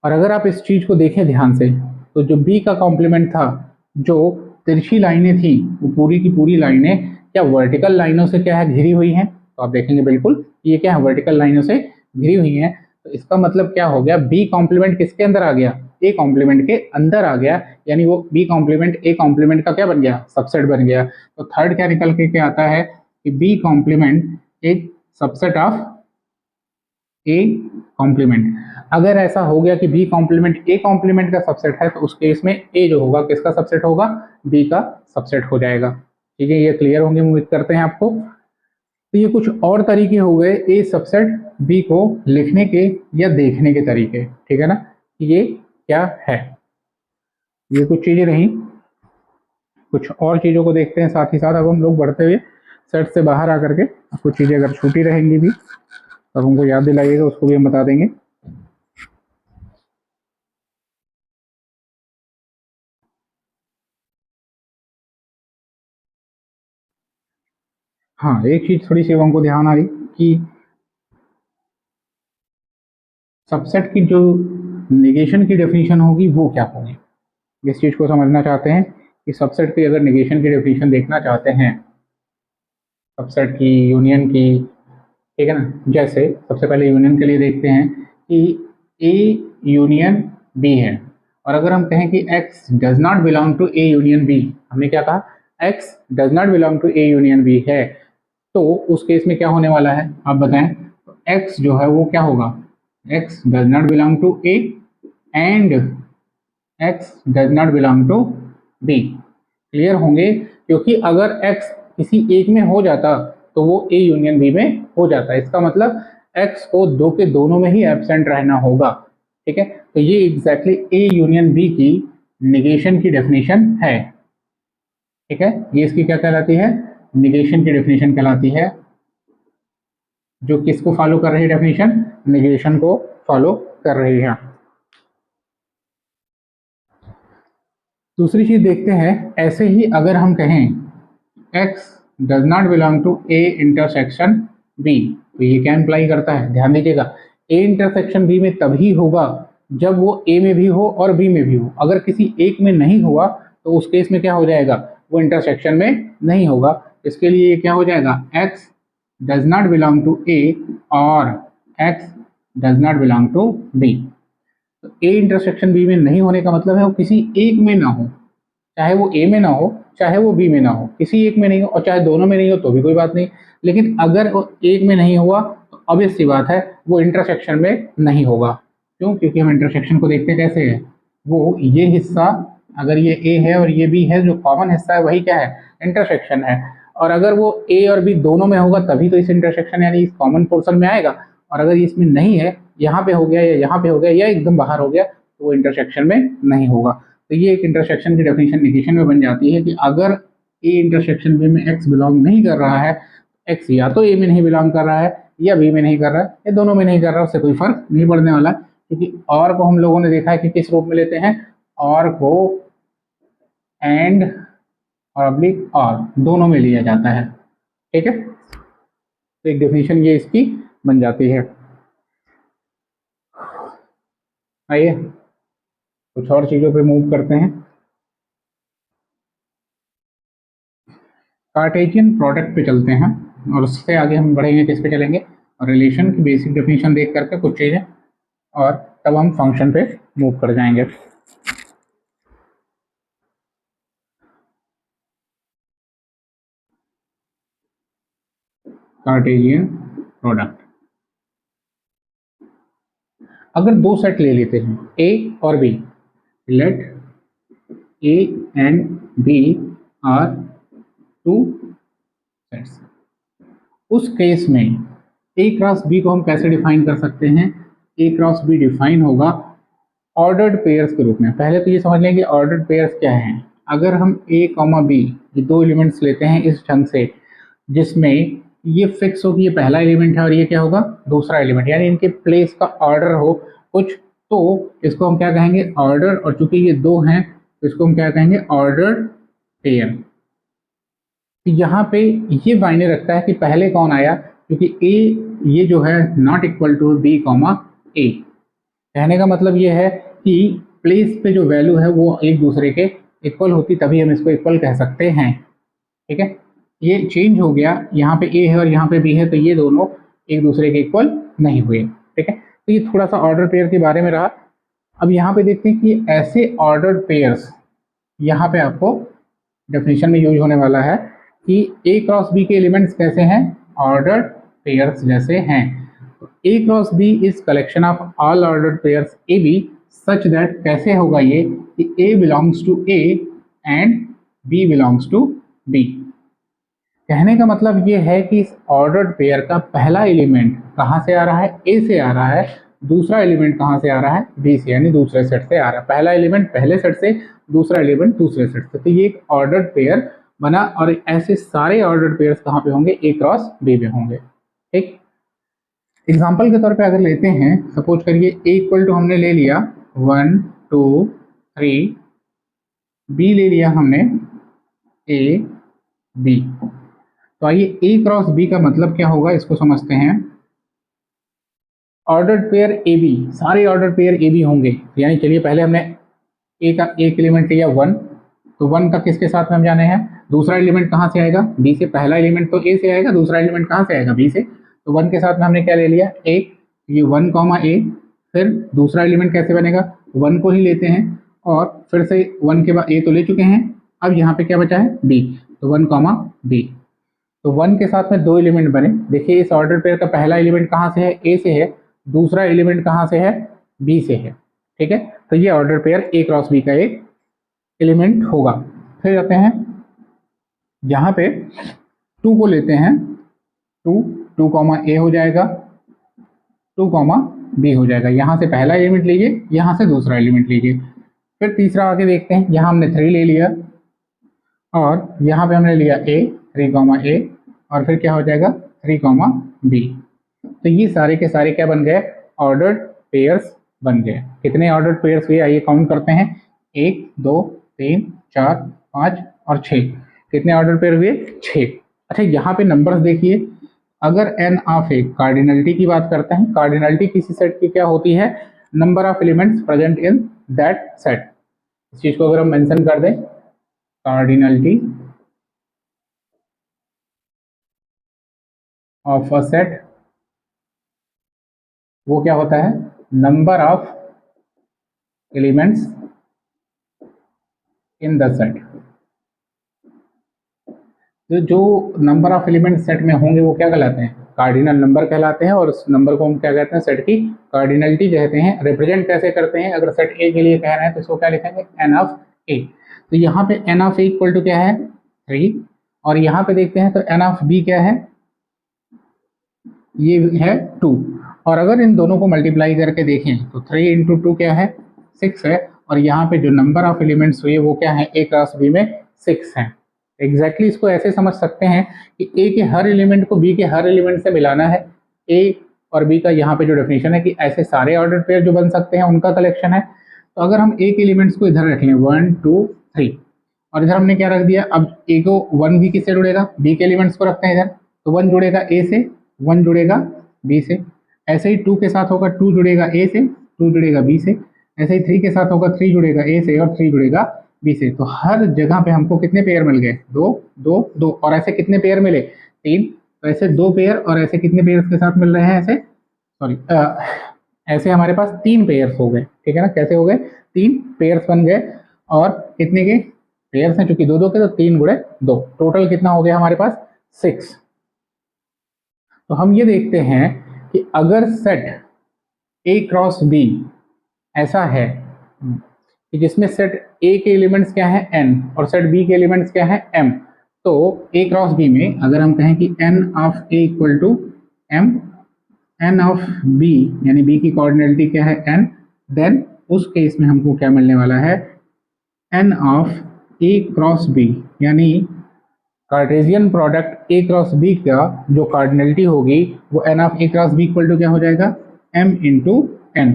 [SPEAKER 1] और अगर आप इस चीज को देखें ध्यान से, तो जो बी का कॉम्प्लीमेंट था, जो तिरछी लाइनें थी, वो पूरी की पूरी लाइनें क्या वर्टिकल लाइनों से क्या है, घिरी हुई हैं। तो आप देखेंगे बिल्कुल ये क्या है, वर्टिकल लाइनों से घिरी हुई हैं। तो इसका मतलब क्या हो गया, बी कॉम्प्लीमेंट किसके अंदर आ गया, ए कॉम्प्लीमेंट के अंदर आ गया। यानी वो बी कॉम्प्लीमेंट ए कॉम्प्लीमेंट का क्या बन गया, सबसेट बन गया। तो थर्ड क्या निकल के क्या आता है कि बी कॉम्प्लीमेंट एक सबसेट ऑफ ए कॉम्प्लीमेंट। अगर ऐसा हो गया कि बी कॉम्प्लीमेंट ए कॉम्प्लीमेंट का सबसेट है तो उस केस में ए जो होगा किसका सबसेट होगा, बी का सबसेट हो जाएगा। ठीक है, ये क्लियर होंगे उम्मीद करते हैं आपको। तो ये कुछ और तरीके हो गए ए सबसेट बी को लिखने के या देखने के तरीके। ठीक है ना, ये क्या है, ये कुछ चीजें रही। कुछ और चीजों को देखते हैं साथ ही साथ। अब हम लोग बढ़ते हुए सेट से बाहर आकर के, कुछ चीजें अगर छूटी रहेंगी भी तब हमको याद दिलाइएगा, उसको भी हम बता देंगे। हाँ, एक चीज थोड़ी सी हमको ध्यान आ रही कि सबसेट की जो निगेशन की डेफिनेशन होगी वो क्या होगी। इस चीज को समझना चाहते हैं कि सबसेट की अगर निगेशन की डेफिनेशन देखना चाहते हैं, सबसेट की, यूनियन की, ठीक है ना। जैसे सबसे पहले यूनियन के लिए देखते हैं कि ए यूनियन बी है, और अगर हम कहें कि x does not belong to A union B, हमने क्या कहा, x does not belong to A union B है, तो उस केस में क्या होने वाला है आप बताएं। एक्स जो है वो क्या होगा, x does not belong to A and x does not belong to B. Clear होंगे, क्योंकि अगर एक्स किसी एक में हो जाता तो वो ए यूनियन बी में हो जाता है, इसका मतलब एक्स को दो के दोनों में ही एब्सेंट रहना होगा। ठीक है, तो ये एग्जैक्टली ए यूनियन बी की निगेशन की डेफिनेशन है। ठीक है, ये इसकी क्या कहलाती है, निगेशन की डेफिनेशन कहलाती है, जो किसको फॉलो कर रही है डेफिनेशन, निगेशन को फॉलो कर रही है। दूसरी चीज देखते हैं, ऐसे ही अगर हम कहें x does not belong to a intersection b, तो ये क्या इंप्लाई करता है, ध्यान दीजिएगा, a इंटरसेक्शन b में तभी होगा जब वो a में भी हो और b में भी हो। अगर किसी एक में नहीं हुआ तो उस केस में क्या हो जाएगा, वो इंटरसेक्शन में नहीं होगा। इसके लिए ये क्या हो जाएगा, x does not belong to a और x does not belong to b। तो ए इंटरसेक्शन बी में नहीं होने का मतलब है वो किसी एक में ना हो, चाहे वो ए में ना हो चाहे वो बी में ना हो, किसी एक में नहीं हो, और चाहे दोनों में नहीं हो तो भी कोई बात नहीं। लेकिन अगर वो एक में नहीं हुआ तो ऑब्वियस सी बात है वो इंटरसेक्शन में नहीं होगा। क्यों, क्योंकि हम इंटरसेक्शन को देखते कैसे है, वो ये हिस्सा अगर ये ए है और ये बी है, जो कॉमन हिस्सा है वही क्या है, इंटरसेक्शन है। और अगर वो ए और बी दोनों में होगा तभी तो इस इंटरसेक्शन यानी इस कॉमन पोर्शन में आएगा, और अगर इसमें नहीं है, यहाँ पे हो गया या यहाँ पे हो गया या एकदम बाहर हो गया, तो वो इंटरसेक्शन में नहीं होगा। तो ये एक इंटरसेक्शन की डेफिनेशन निगेशन में बन जाती है कि अगर ए इंटरसेक्शन बी में एक्स बिलोंग नहीं कर रहा है, एक्स या तो ए में नहीं बिलोंग कर रहा है या बी में नहीं कर रहा है या दोनों में नहीं कर रहा है, उससे कोई फर्क नहीं पड़ने वाला। क्योंकि और को हम लोगों ने देखा है कि किस रूप में लेते हैं, और को एंड और ऑब्लिक और दोनों में लिया जाता है। ठीक है, तो एक डेफिनेशन ये इसकी बन जाती है। आइए कुछ और चीजों पे मूव करते हैं। कार्टेशियन प्रोडक्ट पे चलते हैं, और उससे आगे हम बढ़ेंगे किस पे चलेंगे, और रिलेशन की बेसिक डेफिनेशन देख करके कुछ चीजें, और तब हम फंक्शन पे मूव कर जाएंगे। कार्टेशियन प्रोडक्ट, अगर दो सेट ले लेते हैं ए और B, let A and B are two sets, उस केस में ए क्रॉस बी को हम कैसे डिफाइन कर सकते हैं, ए क्रॉस बी डिफाइन होगा ऑर्डर्ड पेयर्स के रूप में। पहले तो ये समझ लें कि ऑर्डर्ड पेयर्स क्या हैं। अगर हम ए कॉमा बी ये दो एलिमेंट्स लेते हैं इस ढंग से, जिसमें ये फिक्स हो कि ये पहला एलिमेंट है और ये क्या होगा, दूसरा एलिमेंट, यानी इनके प्लेस का ऑर्डर हो कुछ, तो इसको हम क्या कहेंगे, ऑर्डर। और चूंकि ये दो हैं तो इसको हम क्या कहेंगे, ऑर्डर्ड पेयर। यहाँ पे ये मायने रखता है कि पहले कौन आया, क्योंकि ए ये जो है not equal to B comma A. कहने का मतलब ये है कि प्लेस पे जो वैल्यू है वो एक दूसरे के इक्वल होती, तभी हम इसको इक्वल कह सकते हैं। ठीक है, ये चेंज हो गया, यहाँ पे ए है और यहाँ पे बी है, तो ये दोनों एक दूसरे के इक्वल नहीं हुए। ठीक है, तो ये थोड़ा सा ऑर्डर पेयर के बारे में रहा। अब यहाँ पे देखते हैं कि ऐसे ऑर्डर्ड पेयर्स, यहाँ पे आपको डेफिनेशन में यूज होने वाला है कि ए क्रॉस बी के एलिमेंट्स कैसे हैं, ऑर्डर्ड पेयर्स जैसे हैं। A cross B is collection of all ordered pairs a b such that, कैसे होगा ये कि a belongs to A and b belongs to B. कहने का मतलब ये है कि इस ऑर्डर्ड पेयर का पहला एलिमेंट कहाँ से आ रहा है, ए से आ रहा है, दूसरा एलिमेंट कहाँ से आ रहा है, बी से, यानी दूसरे सेट से आ रहा है। पहला एलिमेंट पहले सेट से, दूसरा एलिमेंट दूसरे सेट से, तो ये एक ऑर्डर्ड पेयर बना। और ऐसे सारे ऑर्डर्ड पेयर्स कहाँ पे होंगे, ए क्रॉस बी में होंगे। ठीक, एग्जाम्पल के तौर पे अगर लेते हैं, सपोज करिए ए इक्वल टू हमने ले लिया 1 2 3, बी ले लिया हमने ए बी। तो आइए ए क्रॉस बी का मतलब क्या होगा इसको समझते हैं। ऑर्डर्ड पेयर ए बी, सारे ऑर्डर्ड पेयर ए बी होंगे, यानी चलिए पहले हमने ए का एक एलिमेंट लिया 1, तो 1 का किसके साथ में हम जाने हैं, दूसरा एलिमेंट कहाँ से आएगा, बी से। पहला एलिमेंट तो ए से आएगा, दूसरा एलिमेंट कहाँ से आएगा, बी से। तो 1 के साथ में हमने क्या ले लिया, ए, ये 1 कॉमा ए, फिर दूसरा एलिमेंट कैसे बनेगा, 1 को ही लेते हैं और फिर से 1 के बाद ए तो ले चुके हैं, अब यहाँ पे क्या बचा है, बी, तो 1 कॉमा बी। तो 1 के साथ में 2 एलिमेंट बने। देखिए इस ऑर्डर पेयर का पहला एलिमेंट कहाँ से है, ए से है, दूसरा एलिमेंट कहाँ से है, बी से है, ठीक है। तो ये order pair A cross B का एक एलिमेंट होगा। फिर जाते हैं यहाँ पे 2 को लेते हैं, 2 कॉमा ए हो जाएगा, 2 कॉमा बी हो जाएगा। यहाँ से पहला एलिमेंट लीजिए, यहाँ से दूसरा एलिमेंट लीजिए। फिर तीसरा आगे देखते हैं, यहाँ हमने 3 ले लिया और यहाँ पे हमने लिया ए, 3 कॉमा ए, और फिर क्या हो जाएगा 3 कॉमा बी। तो ये सारे के सारे क्या बन गए, ऑर्डर्ड पेयर्स बन गए। कितने ऑर्डर्ड पेयर्स हुए आइए काउंट करते हैं, 1 2 3 4 5 और 6। कितने ऑर्डर पेयर हुए, 6। अच्छा यहाँ पे नंबर्स देखिए, अगर n ऑफ ए कार्डिनलिटी की बात करते हैं, कार्डिनलिटी किसी सेट की क्या होती है, number of elements present in that set. इस चीज को अगर हम मेंशन कर दें, कार्डिनलिटी ऑफ अ सेट, वो क्या होता है, number of elements in the set. तो जो नंबर ऑफ एलिमेंट सेट में होंगे वो क्या कहलाते हैं, कार्डिनल नंबर कहलाते हैं, और उस नंबर को हम क्या कहते हैं, सेट की कार्डिनलिटी कहते हैं। रिप्रेजेंट कैसे करते हैं, अगर सेट ए के लिए कह रहे हैं तो इसको क्या लिखेंगे, एन ऑफ ए। तो यहाँ पे n of A equal to क्या है, 3, और यहाँ पे देखते हैं तो एन ऑफ बी क्या है, ये है 2। और अगर इन दोनों को मल्टीप्लाई करके देखें तो 3 इंटू 2 क्या है, 6 है, और यहाँ पे जो नंबर ऑफ एलिमेंट्स हुए वो क्या है, ए क्रॉस बी में 6 है। एग्जैक्टली इसको ऐसे समझ सकते हैं कि ए के हर एलिमेंट को बी के हर एलिमेंट से मिलाना है। ए और बी का यहाँ पे जो डेफिनेशन है कि ऐसे सारे ऑर्डर पेयर जो बन सकते हैं उनका कलेक्शन है। तो अगर हम ए के एलिमेंट्स को इधर रख लें 1 2 3, और इधर हमने क्या रख दिया, अब ए को 1 बी किससे जुड़ेगा, बी के एलिमेंट्स को रखते हैं इधर, तो 1 जुड़ेगा ए से, 1 जुड़ेगा बी से। ऐसे ही 2 के साथ होगा 2 जुड़ेगा ए से, 2 जुड़ेगा बी से। ऐसे ही 3 के साथ होगा 3 जुड़ेगा ए से और 3 जुड़ेगा बी से। तो हर जगह पे हमको कितने पेयर मिल गए, 2 2 2, और ऐसे कितने पेयर मिले, 3। तो ऐसे 2 पेयर, और ऐसे कितने पेयर के साथ मिल रहे हैं, ऐसे सॉरी ऐसे हमारे पास 3 पेयर्स हो गए, ठीक है ना। कैसे हो गए, 3 पेयर्स बन गए, और कितने के पेयर्स हैं, चूंकि 2 2 के, तो 3 गुणे 2, टोटल कितना हो गया हमारे पास, 6। तो हम ये देखते हैं कि अगर सेट ए क्रॉस बी ऐसा है कि जिसमें सेट ए के एलिमेंट्स क्या है, एन, और सेट बी के एलिमेंट्स क्या है, एम, तो ए क्रॉस बी में अगर हम कहें कि n of A equal to m, n of B यानी बी की कोऑर्डिनेलिटी क्या है, एन, देन उस केस में हमको क्या मिलने वाला है, n of A cross B, यानी Cartesian product A cross B का जो कार्डिनलिटी होगी वो n of A cross B equal to क्या हो जाएगा, एम इंटू एन,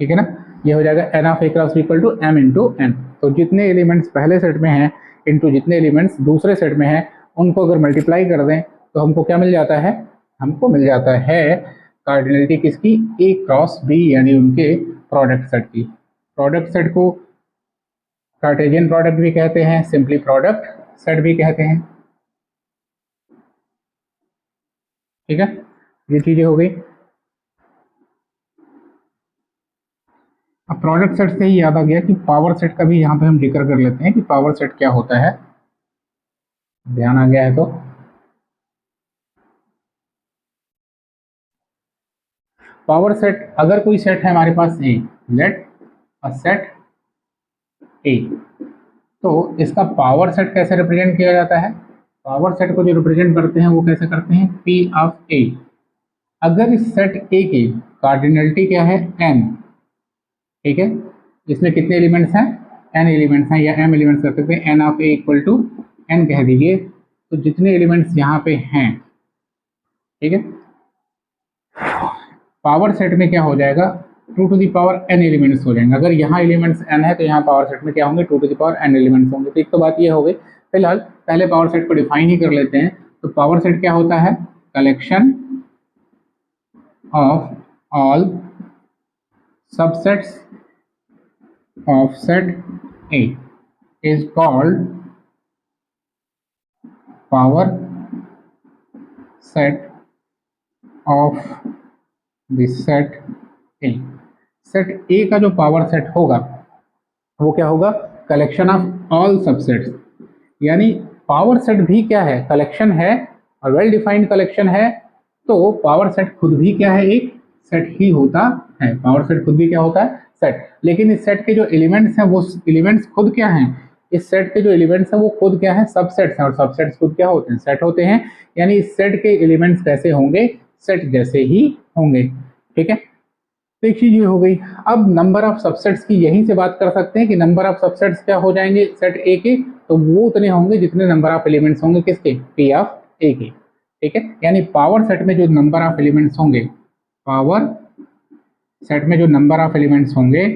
[SPEAKER 1] ठीक है ना। ये हो जाएगा n of A cross B equal to m into n. तो जितने एलिमेंट्स पहले सेट में हैं इंटू जितने एलिमेंट्स दूसरे सेट में हैं, उनको अगर मल्टीप्लाई कर दें तो हमको क्या मिल जाता है, हमको मिल जाता है कार्डिनलिटी किसकी, ए क्रॉस बी, यानी उनके प्रोडक्ट सेट की। प्रोडक्ट सेट को कार्टेशियन प्रोडक्ट भी कहते हैं, सिंपली प्रोडक्ट सेट भी कहते हैं, ठीक है। ये चीजें हो गई। अब प्रोडक्ट सेट से ही याद आ गया कि पावर सेट का भी यहाँ पे हम जिक्र कर लेते हैं कि पावर सेट क्या होता है, ध्यान आ गया है तो। पावर सेट, अगर कोई सेट है हमारे पास ए, लेट अ सेट ए, तो इसका पावर सेट कैसे रिप्रेजेंट किया जाता है, पावर सेट को जो रिप्रेजेंट करते हैं वो कैसे करते हैं, पी ऑफ ए। अगर इस सेट ए की कार्डिनलिटी क्या है, एन, ठीक है, इसमें कितने एलिमेंट्स हैं, एन एलिमेंट्स हैं, या एम एलिमेंट्स कर सकते हैं, n of A equal to n कह दीजिए। तो जितने एलिमेंट्स यहाँ पे हैं, ठीक है, पावर सेट में क्या हो जाएगा, 2 to the power n elements हो जाएंगे। अगर यहाँ एलिमेंट्स एन है तो यहाँ पावर सेट में क्या होंगे, 2 to the power n elements होंगे। तो एक तो बात ये हो गई। फिलहाल पहले पावर सेट को डिफाइन ही कर लेते हैं। तो पावर सेट क्या होता है, collection of all subsets of set A is called power set of the set A. Set ए का जो पावर सेट होगा वो क्या होगा, कलेक्शन ऑफ ऑल सबसेट्स। यानी पावर सेट भी क्या है, कलेक्शन है, और वेल डिफाइंड कलेक्शन है, तो पावर सेट खुद भी क्या है, एक सेट ही होता है। पावर सेट खुद भी क्या होता है, सेट। लेकिन इस सेट के जो एलिमेंट्स हैं वो एलिमेंट्स खुद क्या हैं, इस सेट के जो एलिमेंट्स हैं वो खुद क्या है, सबसेट्स हैं, और सबसेट्स खुद क्या होते हैं, सेट होते हैं। यानी इस सेट के एलिमेंट्स कैसे होंगे, सेट जैसे ही होंगे। ठीक है, तो एक चीज ये हो गई। अब नंबर ऑफ सबसेट्स की यहीं से बात कर सकते हैं कि नंबर ऑफ सबसेट्स क्या हो जाएंगे सेट ए के, तो वो उतने होंगे जितने नंबर ऑफ एलिमेंट्स होंगे किसके, पी ऑफ ए के। ठीक है, यानी पावर सेट में जो नंबर ऑफ एलिमेंट्स होंगे, पावर सेट में जो नंबर ऑफ एलिमेंट्स होंगे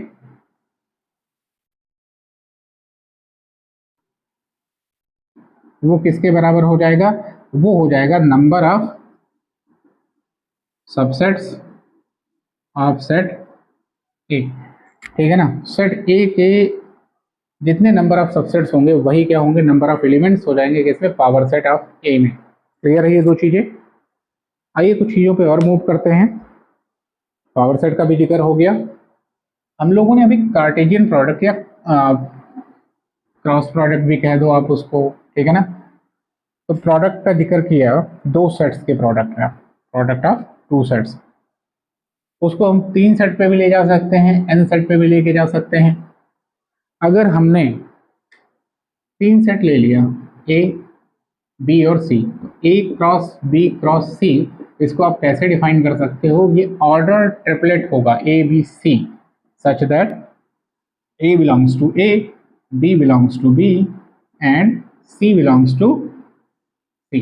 [SPEAKER 1] वो किसके बराबर हो जाएगा, वो हो जाएगा number of subsets of set ए। ठीक है ना, सेट ए के जितने नंबर ऑफ सबसेट्स होंगे वही क्या होंगे, नंबर ऑफ एलिमेंट्स हो जाएंगे किसमें, पावर सेट ऑफ ए में। क्लियर है ये दो चीजें। आइए कुछ चीजों पे और मूव करते हैं। पावर सेट का भी जिक्र हो गया। हम लोगों ने अभी कार्टेशियन प्रोडक्ट या क्रॉस प्रोडक्ट भी कह दो आप उसको, ठीक है ना, तो प्रोडक्ट का जिक्र किया, दो सेट्स के प्रोडक्ट है, प्रोडक्ट ऑफ टू सेट्स। उसको हम तीन सेट पे भी ले जा सकते हैं, एन सेट पे भी लेके जा सकते हैं। अगर हमने तीन सेट ले लिया, ए बी और सी, ए क्रॉस बी क्रॉस सी, इसको आप कैसे डिफाइन कर सकते हो, ये ऑर्डर ट्रिपलेट होगा a B c, such that a belongs to A, b belongs to B and c belongs to C.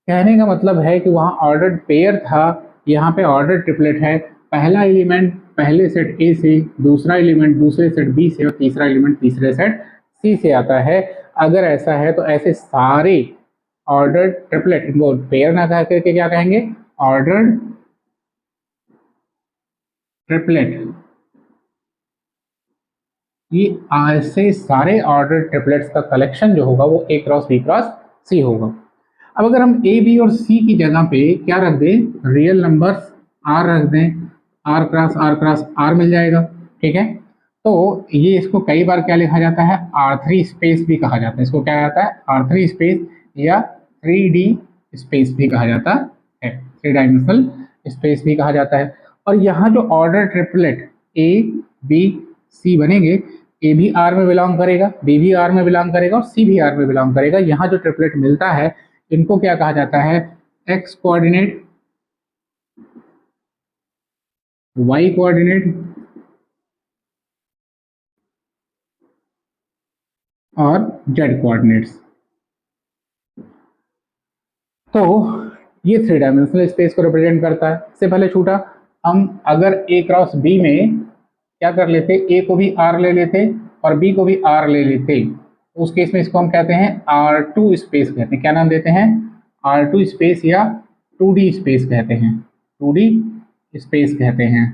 [SPEAKER 1] कहने का मतलब है कि वहाँ ऑर्डर्ड पेयर था, यहाँ पे ऑर्डर ट्रिपलेट है। पहला एलिमेंट पहले सेट ए से, दूसरा एलिमेंट दूसरे सेट बी से, और तीसरा एलिमेंट तीसरे सेट सी से आता है। अगर ऐसा है तो ऐसे सारे ऑर्डर ट्रिपलेट, इनको पेयर ना कह करके क्या कहेंगे, ऑर्डर ट्रिपलेट। ये ऐसे सारे ऑर्डर ट्रिपलेट्स का कलेक्शन जो होगा वो ए क्रॉस बी क्रॉस सी होगा। अब अगर हम ए बी और सी की जगह पे क्या रख दें, रियल नंबर्स आर रख दें, आर क्रॉस आर मिल जाएगा। ठीक है, तो ये इसको कई बार क्या लिखा जाता है, R3 स्पेस भी कहा जाता है। इसको क्या जाता है, R3 स्पेस या 3D स्पेस भी कहा जाता है, थ्री डायमेंशनल स्पेस भी कहा जाता है। और यहाँ जो order triplet A B C बनेंगे, ए भी आर में बिलोंग करेगा, बी भी आर में बिलोंग करेगा और सी भी आर में बिलोंग करेगा। यहाँ जो ट्रिपलेट मिलता है इनको क्या कहा जाता है, एक्स कोऑर्डिनेट, वाई कोऑर्डिनेट और जेड कोऑर्डिनेट्स। तो ये थ्री डायमेंशनल स्पेस को रिप्रेजेंट करता है। इससे पहले छूटा, हम अगर ए क्रॉस बी में क्या कर लेते, ए को भी आर ले लेते और बी को भी आर ले लेते, उस केस में इसको हम कहते हैं R2 स्पेस कहते हैं। क्या नाम देते हैं, R2 स्पेस या 2D स्पेस कहते हैं, 2D स्पेस कहते हैं।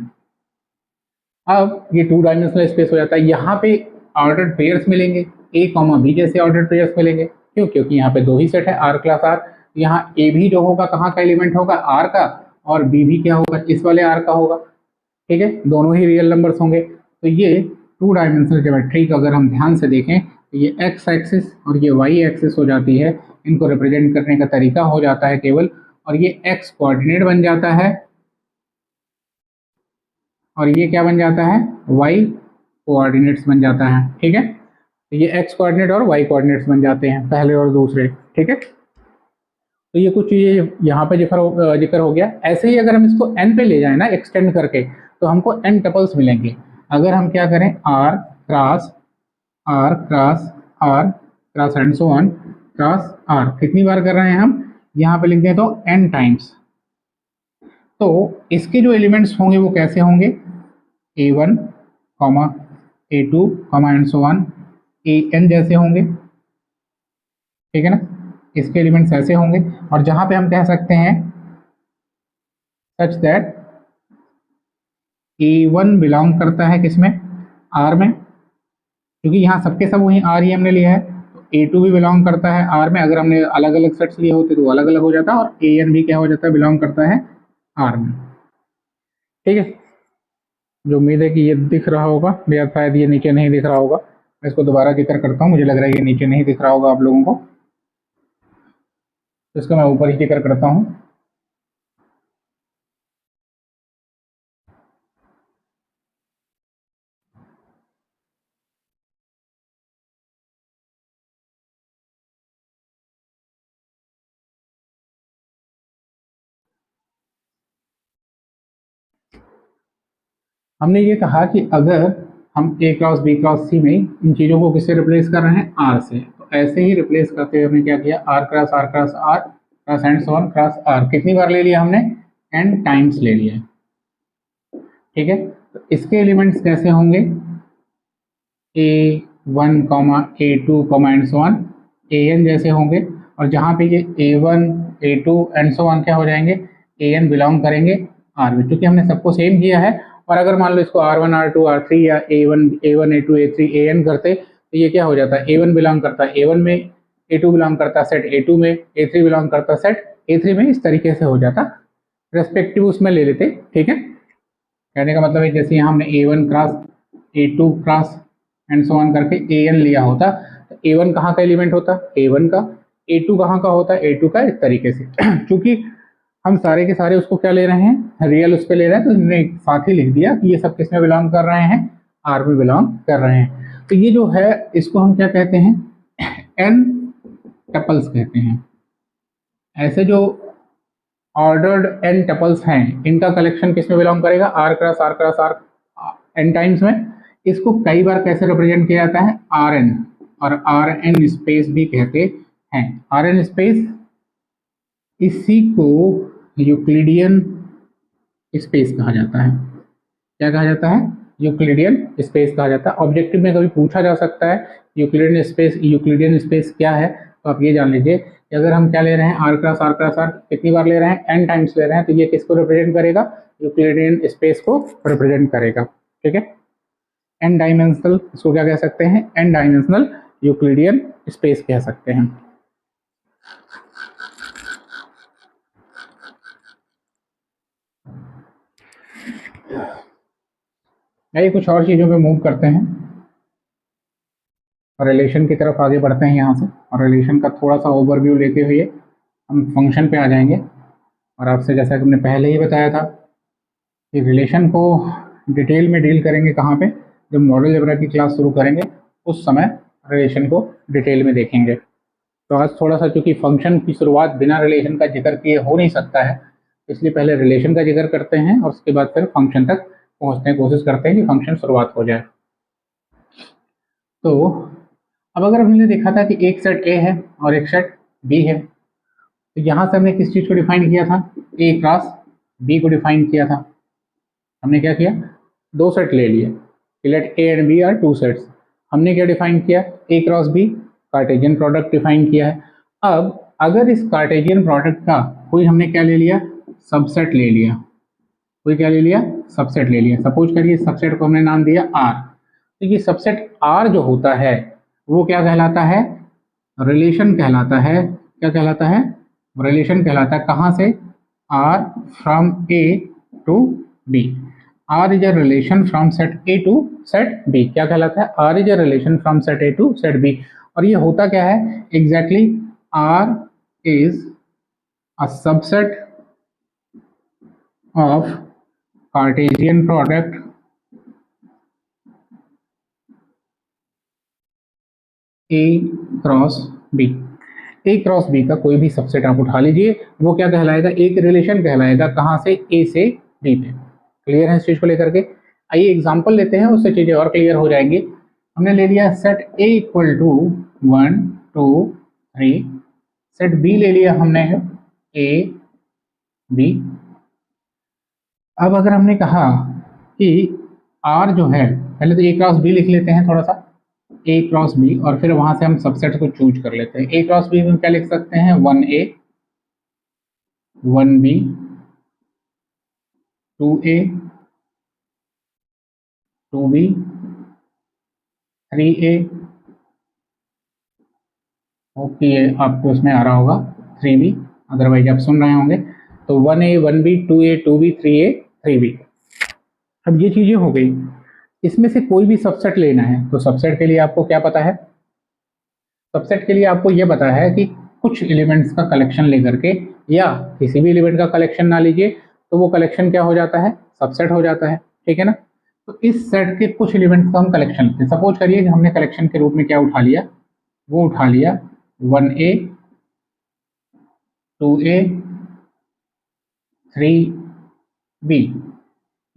[SPEAKER 1] अब ये टू डायमेंशनल स्पेस हो जाता है। यहाँ पे ऑर्डर्ड पेयर्स मिलेंगे, ए कॉमा बी जैसे ऑर्डर्ड पेयर्स मिलेंगे। क्यों, क्योंकि यहाँ पे दो ही सेट है, आर क्लास आर। यहाँ ए भी जो होगा कहाँ का एलिमेंट होगा, आर का, और बी भी क्या होगा, इस वाले आर का होगा। ठीक है, दोनों ही रियल नंबर्स होंगे। तो ये टू डायमेंशनल ज्योमेट्री का अगर हम ध्यान से देखें तो ये एक्स एक्सिस और ये वाई एक्सिस हो जाती है, इनको रिप्रेजेंट करने का तरीका हो जाता है केवल, और ये एक्स कोऑर्डिनेट बन जाता है और ये क्या बन जाता है, वाई कोऑर्डिनेट्स बन जाता है। ठीक है, तो ये एक्स कोऑर्डिनेट और वाई कोऑर्डिनेट्स बन जाते हैं पहले और दूसरे। ठीक है, तो ये कुछ चीज़ें यहाँ पे जिक्र हो गया। ऐसे ही अगर हम इसको एन पे ले जाए ना एक्सटेंड करके, तो हमको एन टपल्स मिलेंगे। अगर हम क्या करें, R cross R cross R cross and so on cross R, कितनी बार कर रहे हैं हम, यहाँ पे लिख दें तो एन टाइम्स। तो इसके जो एलिमेंट्स होंगे वो कैसे होंगे, A1 comma A2 comma and so on AN जैसे होंगे। ठीक है ना, इसके एलिमेंट्स ऐसे होंगे। और जहां पे हम कह सकते हैं सच दैट A1 बिलोंग करता है किसमें, R में, क्योंकि यहाँ सबके सब वही R ही हमने लिया है, तो ए टू भी बिलोंग करता है आर में, अगर हमने अलग अलग सेट्स लिए होते तो अलग अलग हो जाता, और ए एन भी क्या हो जाता है, बिलोंग करता है आर में। ठीक है, जो उम्मीद है कि ये दिख रहा होगा, या शायद ये नीचे नहीं दिख रहा होगा, मैं इसको दोबारा जिक्र करता हूँ, मुझे लग रहा है ये नीचे नहीं दिख रहा होगा आप लोगों को, तो इसको मैं ऊपर ही जिक्र करता हूँ। हमने ये कहा कि अगर हम ए क्रॉस बी क्रॉस सी में इन चीज़ों को किससे रिप्लेस कर रहे हैं, आर से, तो ऐसे ही रिप्लेस करते हुए हमने क्या किया, R cross R cross R cross and so on cross R, कितनी बार ले लिया हमने, एन टाइम्स ले लिया। ठीक है, तो इसके एलिमेंट्स कैसे होंगे, a one comma a two comma and so on, a n जैसे होंगे, और जहाँ पे ये a one a two and so on क्या हो जाएंगे, ए एन बिलोंग करेंगे आर में, क्योंकि हमने सबको सेम किया है। और अगर मान लो इसको R one R two R three या a one a two a three a n करते, तो ये क्या हो जाता है, ए वन बिलोंग करता है ए वन में, ए टू बिलोंग करता है सेट ए टू में, ए थ्री बिलोंग करता है सेट ए थ्री में, इस तरीके से हो जाता, रेस्पेक्टिव उसमें ले लेते। ठीक है, कहने का मतलब है जैसे यहाँ हमने A one cross A two cross and so on करके ए एन लिया होता, तो ए वन कहाँ का एलिमेंट होता, ए वन का, ए टू कहाँ का होता, ए टू का, इस तरीके से। क्योंकि हम सारे के सारे उसको क्या ले रहे हैं, रियल उस पर ले रहे हैं, तो हमने साथ ही लिख दिया कि ये सब किस में बिलोंग कर रहे हैं, आर में बिलोंग कर रहे हैं। तो ये जो है इसको हम क्या कहते हैं, एन टपल्स कहते हैं। ऐसे जो ऑर्डर्ड एन टपल्स हैं, इनका कलेक्शन किस में बिलोंग करेगा, R cross R n times में। इसको कई बार कैसे रिप्रेजेंट किया जाता है, आर एन, और आर एन स्पेस भी कहते हैं। आर एन स्पेस, इसी को यूक्लिडियन स्पेस कहा जाता है। क्या कहा जाता है, यूक्लिडियन स्पेस कहा जाता है। ऑब्जेक्टिव में कभी पूछा जा सकता है यूक्लिडियन स्पेस क्या है, तो आप ये जान लीजिए कि अगर हम क्या ले रहे हैं, आर क्रॉस आर कितनी बार ले रहे हैं, एन टाइम्स ले रहे हैं, तो ये किसको रिप्रेजेंट करेगा, यूक्लिडियन स्पेस को रिप्रेजेंट करेगा। ठीक है, एन डायमेंशनल, इसको क्या कह सकते हैं, एन डायमेंशनल यूक्लिडियन स्पेस कह सकते हैं। आइए कुछ और चीज़ों पे मूव करते हैं और रिलेशन की तरफ आगे बढ़ते हैं यहाँ से, और रिलेशन का थोड़ा सा ओवरव्यू लेते हुए हम फंक्शन पे आ जाएंगे। और आपसे जैसा कि हमने पहले ही बताया था कि रिलेशन को डिटेल में डील करेंगे कहाँ पे, जब मॉडल अलजेब्रा की क्लास शुरू करेंगे उस समय रिलेशन को डिटेल में देखेंगे। तो आज थोड़ा सा, चूँकि फंक्शन की शुरुआत बिना रिलेशन का जिक्र किए हो नहीं सकता है, इसलिए पहले रिलेशन का जिक्र करते हैं और उसके बाद फिर फंक्शन तक पहुँचने की कोशिश करते हैं कि फंक्शन शुरुआत हो जाए। तो अब अगर हमने देखा था कि एक सेट ए है और एक सेट बी है, तो यहाँ से हमने किस चीज़ को डिफाइन किया था, ए क्रॉस बी को डिफाइन किया था। हमने क्या किया, दो सेट ले लिए, let A and B are two sets. हमने क्या डिफाइन किया, A cross B Cartesian product define किया है। अब अगर इस कार्टेशियन प्रोडक्ट का कोई हमने क्या ले लिया, सबसेट ले लिया, कोई क्या ले लिया, सबसेट ले लिया, सपोज करिए सबसेट को हमने नाम दिया आर, तो ये सबसेट आर जो होता है वो क्या कहलाता है, रिलेशन कहलाता है। क्या कहलाता है, रिलेशन कहलाता है। कहाँ से, R from A to B, R is a relation from set A to set B. क्या कहलाता है, R is a relation from set A to set B. और ये होता क्या है exactly, R is a subset of Cartesian product A cross B. A cross B का कोई भी सबसेट आप उठा लीजिए, वो क्या कहलाएगा, एक रिलेशन कहलाएगा। कहाँ से, ए से बी पे। क्लियर है इस चीज को लेकर के। आइए एग्जांपल लेते हैं, उससे चीजें और क्लियर हो जाएंगी। हमने ले लिया set A equal to 1 2 3, set B ले लिया हमने ए बी। अब अगर हमने कहा कि आर जो है, पहले तो ए क्रॉस बी लिख लेते हैं थोड़ा सा, ए क्रॉस बी, और फिर वहां से हम सबसेट को चूज कर लेते हैं। ए क्रॉस बी में क्या लिख सकते हैं, 1A 1B 2A 2B 3A hope कि ये आपको उसमें आ रहा होगा 3B, अदरवाइज आप सुन रहे होंगे। तो 1A 1B 2A 2B 3A 3B। अब ये चीज़ें हो गई, इसमें से कोई भी सबसेट लेना है तो सबसेट के लिए आपको क्या पता है, सबसेट के लिए आपको ये पता है कि कुछ एलिमेंट्स का कलेक्शन लेकर के, या किसी भी एलिमेंट का कलेक्शन ना लीजिए तो वो कलेक्शन क्या हो जाता है, सबसेट हो जाता है, ठीक है ना। तो इस सेट के कुछ एलिमेंट्स का हम कलेक्शन लेते हैं। सपोज करिए कि हमने कलेक्शन के रूप में क्या उठा लिया, वो उठा लिया 1A 2A 3B,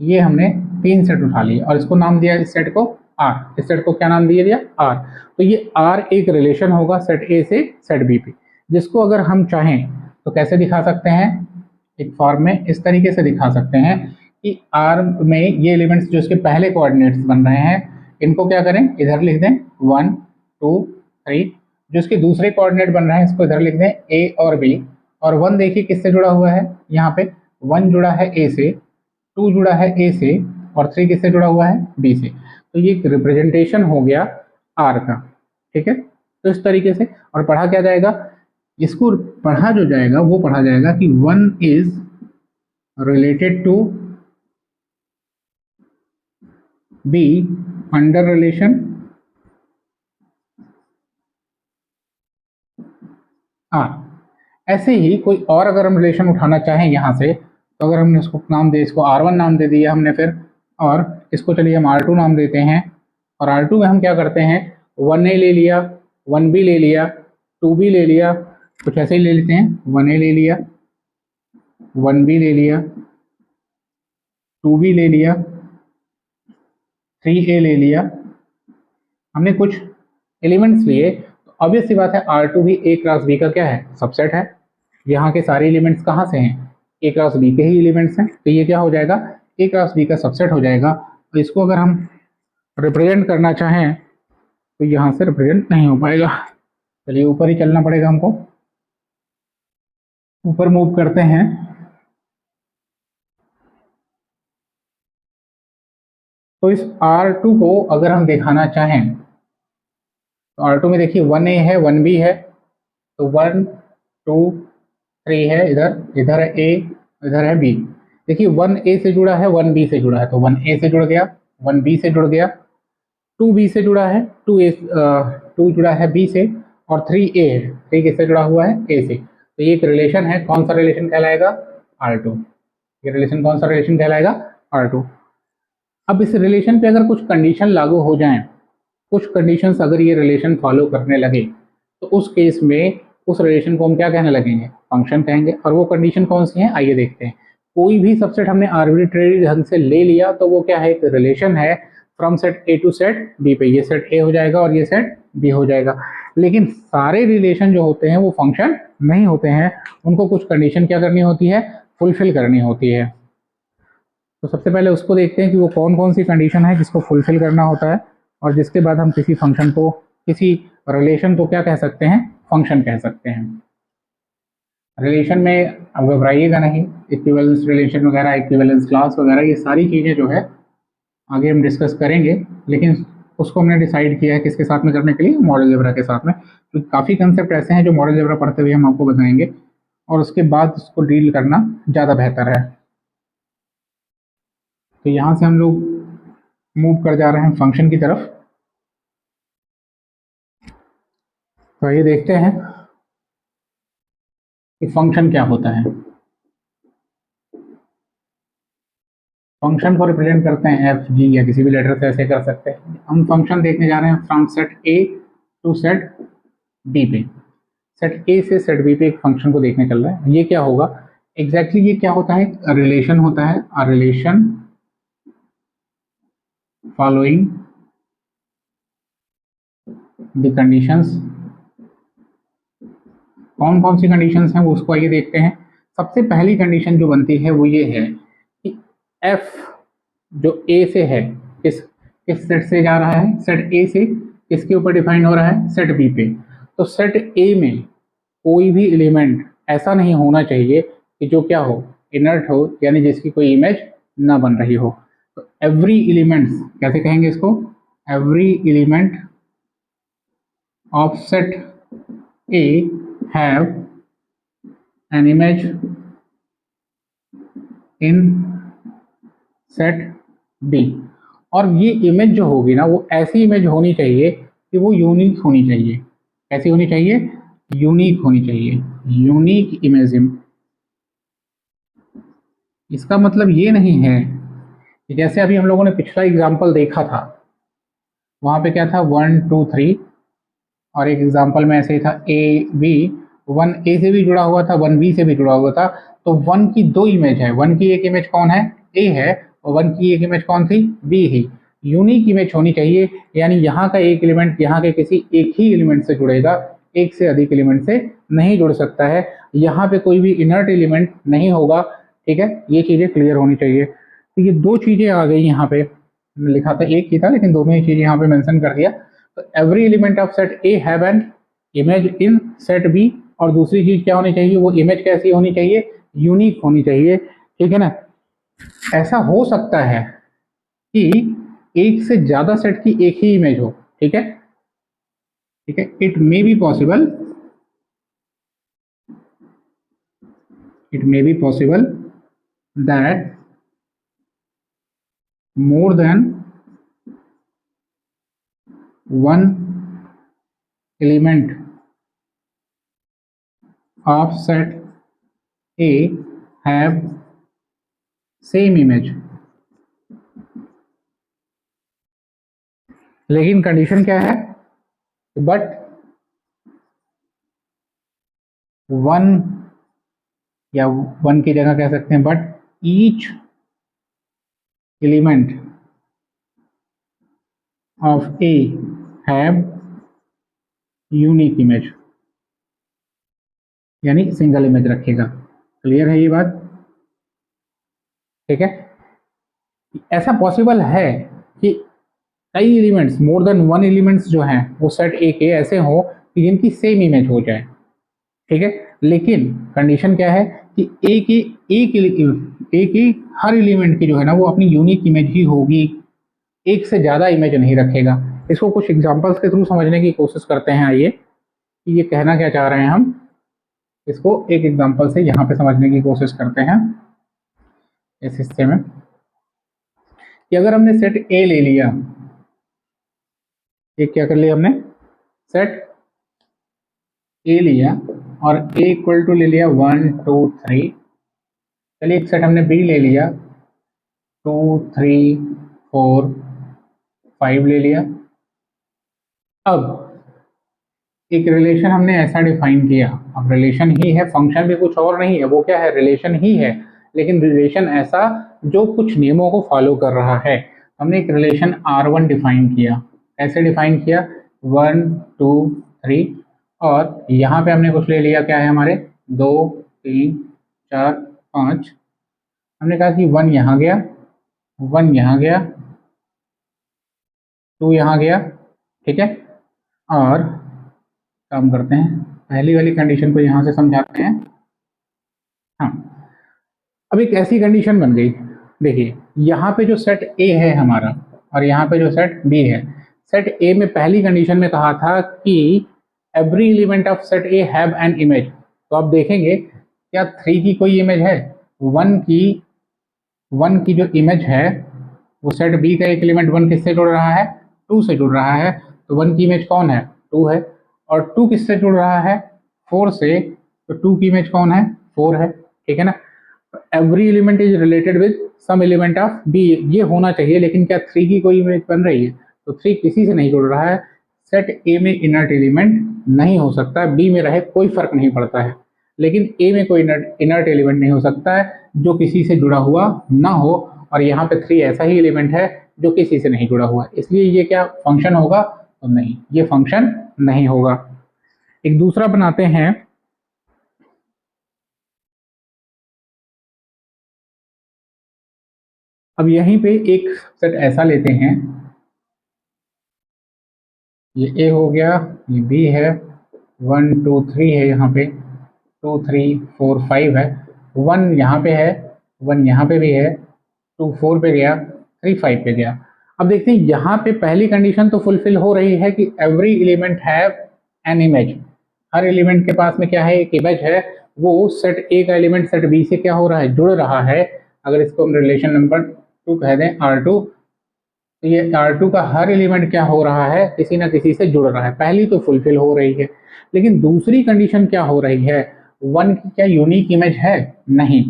[SPEAKER 1] ये हमने 3 सेट उठा लिए और इसको नाम दिया इस सेट को आर। इस सेट को क्या नाम दिया आर। तो ये आर एक रिलेशन होगा सेट ए से सेट बी पे, जिसको अगर हम चाहें तो कैसे दिखा सकते हैं, एक फॉर्म में इस तरीके से दिखा सकते हैं कि आर में ये एलिमेंट्स जो इसके पहले कोऑर्डिनेट्स बन रहे हैं, इनको क्या करें, इधर लिख दें 1 2 3। जो इसके दूसरे कोऑर्डिनेट बन रहे हैं इसको इधर लिख दें ए और बी। और 1 देखिए किससे जुड़ा हुआ है, यहाँ पे 1 जुड़ा है ए से, 2 जुड़ा है ए से, और 3 किससे जुड़ा हुआ है, बी से। तो ये एक रिप्रेजेंटेशन हो गया आर का, ठीक है। तो इस तरीके से और पढ़ा क्या जाएगा, इसको पढ़ा जो जाएगा वो पढ़ा जाएगा कि 1 is related to B under relation R. ऐसे ही कोई और अगर हम रिलेशन उठाना चाहें यहाँ से, तो अगर हमने इसको नाम दे, इसको R1 नाम दे दिया हमने फिर, और इसको चलिए हम R2 नाम देते हैं। और R2 में हम क्या करते हैं, 1A ले लिया, 1B ले लिया, 2B ले लिया, कुछ ऐसे ही ले लेते हैं, 1A ले लिया, 1B ले लिया, 2B ले लिया, 3A ले लिया। हमने कुछ एलिमेंट्स लिए, तो ऑब्वियस सी बात है R2 भी A क्रॉस B का क्या है, सबसेट है। यहाँ के सारे एलिमेंट्स कहाँ से हैं, A क्रॉस B के ही एलिमेंट्स हैं, तो ये क्या हो जाएगा, A क्रॉस B का सबसेट हो जाएगा। तो इसको अगर हम रिप्रेजेंट करना चाहें तो यहाँ से रिप्रेजेंट नहीं हो पाएगा। चलिए ऊपर ही चलना पड़ेगा हमको, ऊपर मूव करते हैं। तो इस R2 को अगर हम दिखाना चाहें तो R2 में देखिए 1A है 1B है, तो 1 2 3 है, इधर इधर है A, इधर है B। देखिए 1A से जुड़ा है 1B से जुड़ा है, तो 1A से जुड़ गया, 1B से जुड़ गया, 2B से जुड़ा है, 2 जुड़ा है B से, और 3A है, 3 किससे जुड़ा हुआ है, A से। तो ये एक रिलेशन है, कौन सा रिलेशन कहलाएगा, R2। ये रिलेशन कौन सा रिलेशन कहलाएगा, R2। अब इस रिलेशन पे अगर कुछ कंडीशन लागू हो जाएं, कुछ कंडीशंस अगर ये रिलेशन फॉलो करने लगे, तो उस केस में उस रिलेशन को हम क्या कहने लगेंगे, फंक्शन कहेंगे। और वो कंडीशन कौन सी है, आइए देखते हैं। कोई भी सबसेट हमने आर्बिट्रेरी ढंग से ले लिया तो वो क्या है, एक रिलेशन है from set A to set B पे। ये सेट ए हो जाएगा और ये सेट बी हो जाएगा। लेकिन सारे रिलेशन जो होते हैं वो फंक्शन नहीं होते हैं, उनको कुछ कंडीशन क्या करनी होती है, फुलफिल करनी होती है। तो सबसे पहले उसको देखते हैं कि वो कौन कौन सी कंडीशन है जिसको फुलफिल करना होता है, और जिसके बाद हम किसी फंक्शन को, किसी रिलेशन को क्या कह सकते हैं, फंक्शन कह सकते हैं। रिलेशन में अब घबराइएगा नहीं, इक्विवेलेंस रिलेशन वगैरह, इक्विवेलेंस क्लास वगैरह, ये सारी चीज़ें जो है आगे हम डिस्कस करेंगे। लेकिन उसको हमने डिसाइड किया है किसके साथ में करने के लिए, मॉडल अलजेब्रा के साथ में। तो काफ़ी कंसेप्ट ऐसे हैं जो मॉडल अलजेब्रा पढ़ते हुए हम आपको बताएंगे, और उसके बाद उसको डील करना ज़्यादा बेहतर है। तो यहाँ से हम लोग मूव कर जा रहे हैं फंक्शन की तरफ। तो ये देखते हैं कि फंक्शन क्या होता है। फंक्शन को रिप्रेजेंट करते हैं एफ जी या किसी भी लेटर से, ऐसे कर सकते हैं। हम फंक्शन देखने जा रहे हैं from set A to set B पे। सेट ए से सेट बी पे एक फंक्शन को देखने चल रहा है। ये क्या होगा एग्जैक्टली, ये क्या होता है, रिलेशन होता है, a relation following the conditions. कौन कौन सी कंडीशंस हैं वो उसको आइए देखते हैं। सबसे पहली कंडीशन जो बनती है वो ये है कि एफ जो ए से है, किस किस सेट से जा रहा है, सेट ए से, किसके ऊपर डिफाइन हो रहा है, सेट बी पे। तो सेट ए में कोई भी एलिमेंट ऐसा नहीं होना चाहिए कि जो क्या हो, इनर्ट हो, यानी जिसकी कोई इमेज ना बन रही हो। तो एवरी एलिमेंट्स, कैसे कहेंगे इसको, every element of set A have an image in set B, और ये इमेज जो होगी ना वो ऐसी इमेज होनी चाहिए कि वो यूनिक होनी चाहिए। कैसी होनी चाहिए? यूनिक होनी चाहिए, यूनिक इमेज। इसका मतलब ये नहीं है कि जैसे अभी हम लोगों ने पिछला एग्जाम्पल देखा था, वहां पे क्या था 1 2 3, और एक एग्जाम्पल में ऐसे ही था ए बी, 1 A से भी जुड़ा हुआ था, 1 B से भी जुड़ा हुआ था। तो 1 की दो इमेज है, 1 की एक इमेज कौन है? ए है, और 1 की एक इमेज कौन थी? बी ही। यूनिक इमेज होनी चाहिए, यानी यहाँ का एक एलिमेंट यहाँ के किसी एक ही एलिमेंट से जुड़ेगा, एक से अधिक एलिमेंट से नहीं जुड़ सकता है। यहाँ पे कोई भी इनर्ट एलिमेंट नहीं होगा। ठीक है, ये चीजें क्लियर होनी चाहिए। तो ये दो चीजें आ गई यहाँ पे, लिखा था एक ही था लेकिन दोनों ही चीजें यहाँ पे मेंशन कर दिया। तो every element of set A have an image in set B, और दूसरी चीज क्या होनी चाहिए? वो इमेज कैसी होनी चाहिए? यूनिक होनी चाहिए। ठीक है ना? ऐसा हो सकता है कि एक से ज्यादा सेट की एक ही इमेज हो। ठीक है, ठीक है, it may be possible, it may be possible that more than one element of set A have same image, लेकिन कंडीशन क्या है? बट 1, या 1 की जगह कह सकते हैं but each element of A have unique image, यानी सिंगल इमेज रखेगा। क्लियर है ये बात? ठीक है, ऐसा पॉसिबल है कि कई एलिमेंट्स, मोर देन वन एलिमेंट्स जो हैं वो सेट ए के ऐसे हो कि जिनकी सेम इमेज हो जाए। ठीक है, लेकिन कंडीशन क्या है कि ए की हर एलिमेंट की जो है ना वो अपनी यूनिक इमेज ही होगी, एक से ज्यादा इमेज नहीं रखेगा। इसको कुछ एग्जांपल्स के थ्रू समझने की कोशिश करते हैं। आइए, कि ये कहना क्या चाह रहे हैं हम, इसको एक एग्जांपल से यहाँ पे समझने की कोशिश करते हैं इस हिस्से में। कि अगर हमने सेट ए ले लिया, एक क्या कर लिया हमने? सेट ए लिया, और ए इक्वल टू ले लिया 1 2 3। चलिए एक सेट हमने बी ले लिया, 2 3 4 5 ले लिया। अब एक रिलेशन हमने ऐसा डिफाइन किया, अब रिलेशन ही है, फंक्शन भी कुछ और नहीं है, वो क्या है? रिलेशन ही है, लेकिन रिलेशन ऐसा जो कुछ नियमों को फॉलो कर रहा है। हमने एक रिलेशन R1 डिफाइन किया। कैसे डिफाइन किया? 1 2 3, और यहाँ पे हमने कुछ ले लिया, क्या है हमारे? 2 3 4 5। हमने कहा कि 1 यहाँ गया, 1 यहाँ गया, 2 यहाँ गया। ठीक है, और काम करते हैं, पहली वाली कंडीशन को यहाँ से समझाते हैं। हाँ, अब एक ऐसी कंडीशन बन गई, देखिए यहाँ पे जो सेट ए है हमारा, और यहाँ पे जो सेट बी है। सेट ए में पहली कंडीशन में कहा था कि every element of set A have an image. तो आप देखेंगे क्या 3 की कोई इमेज है? 1 की जो इमेज है वो सेट बी का एक एलिमेंट 1 किससे जुड़ रहा है? 2 से जुड़ रहा है। तो 1 की इमेज कौन है? 2 है। और 2 किससे जुड़ रहा है? 4 से। तो 2 की इमेज कौन है? 4 है। ठीक है ना? Every element is related with some element of B, ये होना चाहिए। लेकिन क्या 3 की कोई इमेज बन रही है? तो 3 किसी से नहीं जुड़ रहा है। सेट ए में इनर्ट एलिमेंट नहीं हो सकता, बी में रहे कोई फर्क नहीं पड़ता है, लेकिन ए में कोई इनर्ट एलिमेंट नहीं हो सकता है जो किसी से जुड़ा हुआ ना हो। और यहाँ पे 3 ऐसा ही एलिमेंट है जो किसी से नहीं जुड़ा हुआ, इसलिए ये क्या फंक्शन होगा? तो नहीं, ये फंक्शन नहीं होगा। एक दूसरा बनाते हैं, अब यहीं पे एक सेट ऐसा लेते हैं, ये ए हो गया, ये बी है, 1 2 3 है, यहाँ पे 2 3 4 5 है, 1 यहाँ पे है, 1 यहाँ पे भी है, 2 4 पे गया, 3 5 पे गया। अब देखते हैं यहाँ पे पहली कंडीशन तो फुलफिल हो रही है कि every element have an image, her element के पास में क्या है, एक इमेज है, वो सेट ए का एलिमेंट सेट बी से क्या हो रहा है, जुड़ रहा है। अगर इसको हम रिलेशन नंबर 2 कह दें, R2, तो ये R2 का हर एलिमेंट क्या हो रहा है, किसी ना किसी से जुड़ रहा है। पहली तो फुलफिल हो रही है, लेकिन दूसरी कंडीशन क्या हो रही है, 1 की क्या यूनिक इमेज है, नहीं।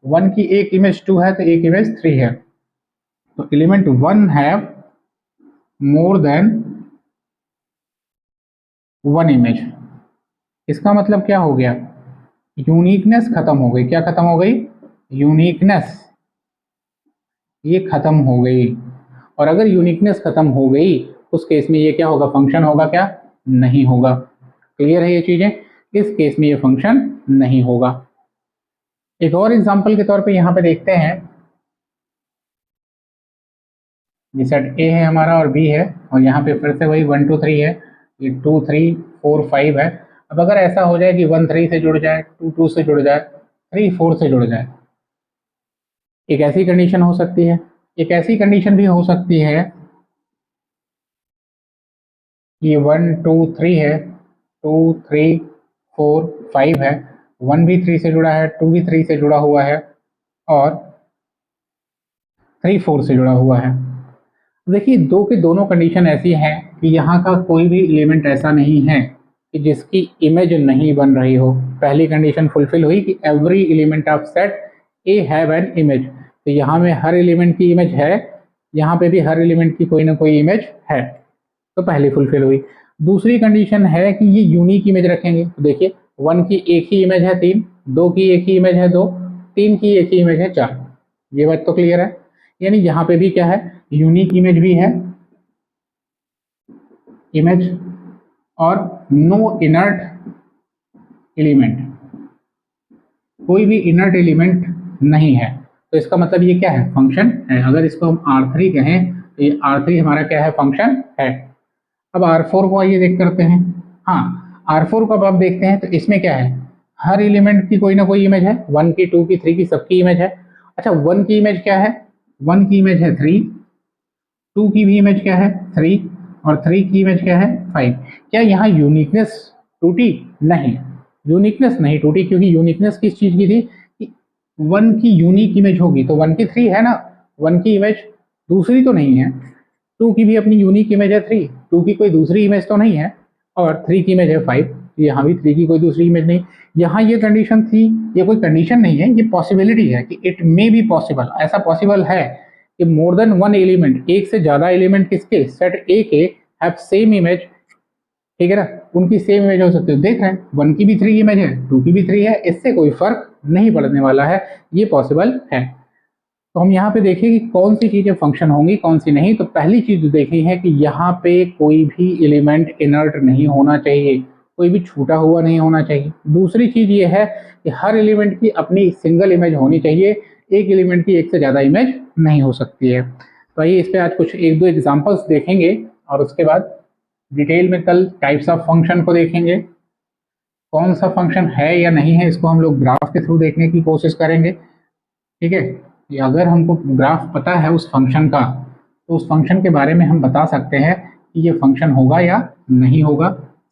[SPEAKER 1] 1 की एक इमेज 2 है तो एक इमेज 3 है, तो element 1 have more than 1 image. इसका मतलब क्या हो गया, यूनिकनेस खत्म हो गई। क्या खत्म हो गई, यूनिकनेस, ये खत्म हो गई। और अगर यूनिकनेस खत्म हो गई उस केस में ये क्या होगा, फंक्शन होगा क्या, नहीं होगा। क्लियर है ये चीजें, इस केस में ये फंक्शन नहीं होगा। एक और एग्जांपल के तौर पे यहाँ पे देखते हैं, ये सेट ए है हमारा और बी है, और यहाँ पे फिर से वही 1 2 3 है, ये 2 3 4 5 है। अब अगर ऐसा हो जाए कि 1 3 से जुड़ जाए, 2 2 से जुड़ जाए, 3 4 से जुड़ जाए, एक ऐसी कंडीशन हो सकती है। एक ऐसी कंडीशन भी हो सकती है कि 1 2 3 है, 2 3 4 5 है, 1 भी 3 से जुड़ा है, 2 भी 3 से जुड़ा हुआ है, और 3 4 से जुड़ा हुआ है। देखिए, दो की दोनों कंडीशन ऐसी है कि यहाँ का कोई भी एलिमेंट ऐसा नहीं है कि जिसकी इमेज नहीं बन रही हो। पहली कंडीशन फुलफिल हुई कि every element of set A have an image, तो यहाँ में हर एलिमेंट की इमेज है, यहाँ पे भी हर एलिमेंट की कोई ना कोई इमेज है, तो पहली फुलफिल हुई। दूसरी कंडीशन है कि ये यूनिक इमेज रखेंगे, तो देखिए 1 की एक ही इमेज है 3, 2 की एक ही इमेज है 2, 3 की एक ही इमेज है 4। ये बात तो क्लियर है, यानी यहाँ पे भी क्या है, यूनिक इमेज भी है, इमेज, और नो इनर्ट एलिमेंट, कोई भी इनर्ट एलिमेंट नहीं है। तो इसका मतलब ये क्या है, फंक्शन है। अगर इसको हम R3 कहें तो ये R3 हमारा क्या है, फंक्शन है। अब R4 को आइए देख करते हैं। हाँ, R4 को अब आप देखते हैं तो इसमें क्या है, हर एलिमेंट की कोई ना कोई इमेज है, 1 की 2 की 3 की, सबकी इमेज है। अच्छा, 1 की इमेज क्या है, 1 की इमेज है 3, 2 की भी इमेज क्या है 3, और 3 की इमेज क्या है 5। क्या यहाँ यूनिकनेस टूटी, नहीं, यूनिकनेस नहीं टूटी, क्योंकि यूनिकनेस किस चीज की थी कि 1 की यूनिक इमेज होगी तो 1 की 3 है ना, 1 की इमेज दूसरी तो नहीं है, 2 की भी अपनी यूनिक इमेज है 3, 2 की कोई दूसरी इमेज तो नहीं है, और 3 की इमेज है 5, यहाँ भी 3 की कोई दूसरी इमेज नहीं। यहाँ ये कंडीशन थी, ये कोई कंडीशन नहीं है, ये पॉसिबिलिटी है कि इट मे बी पॉसिबल, ऐसा पॉसिबल है कि मोर देन 1 एलिमेंट, एक से ज्यादा एलिमेंट किसके, सेट ए के, हैव सेम इमेज, ठीक है ना, उनकी सेम इमेज हो सकती है। देख रहे हैं 1 की भी 3 इमेज है, 2 की भी 3 है, इससे कोई फर्क नहीं पड़ने वाला है, ये पॉसिबल है। तो हम यहाँ पे देखिए कि कौन सी चीजें फंक्शन होंगी कौन सी नहीं। तो पहली चीज जो देखी है कि यहाँ पे कोई भी एलिमेंट इनर्ट नहीं होना चाहिए, कोई भी छूटा हुआ नहीं होना चाहिए। दूसरी चीज ये है कि हर एलिमेंट की अपनी सिंगल इमेज होनी चाहिए, एक एलिमेंट की एक से ज्यादा इमेज नहीं हो सकती है। तो आइए इस पे आज कुछ एक दो एग्जाम्पल्स देखेंगे, और उसके बाद डिटेल में कल टाइप्स ऑफ फंक्शन को देखेंगे, कौन सा फंक्शन है या नहीं है इसको हम लोग ग्राफ के थ्रू देखने की कोशिश करेंगे। ठीक है, कि अगर हमको ग्राफ पता है उस फंक्शन का, तो उस फंक्शन के बारे में हम बता सकते हैं कि ये फंक्शन होगा या नहीं होगा,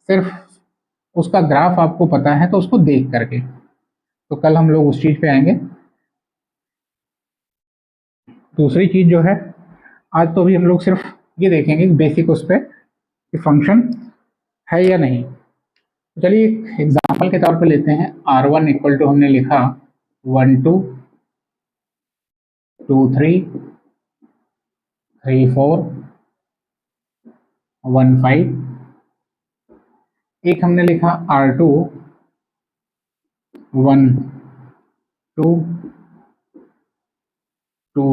[SPEAKER 1] सिर्फ उसका ग्राफ आपको पता है तो उसको देख करके। तो कल हम लोग उस चीज पे आएंगे। दूसरी चीज जो है, आज तो अभी हम लोग सिर्फ ये देखेंगे बेसिक उस पर कि फंक्शन है या नहीं। तो चलिए एक एग्जाम्पल के तौर पे लेते हैं। R1 इक्वल टू हमने लिखा 1 2 2 3 3 4 1 5। एक हमने लिखा R2 1 2 2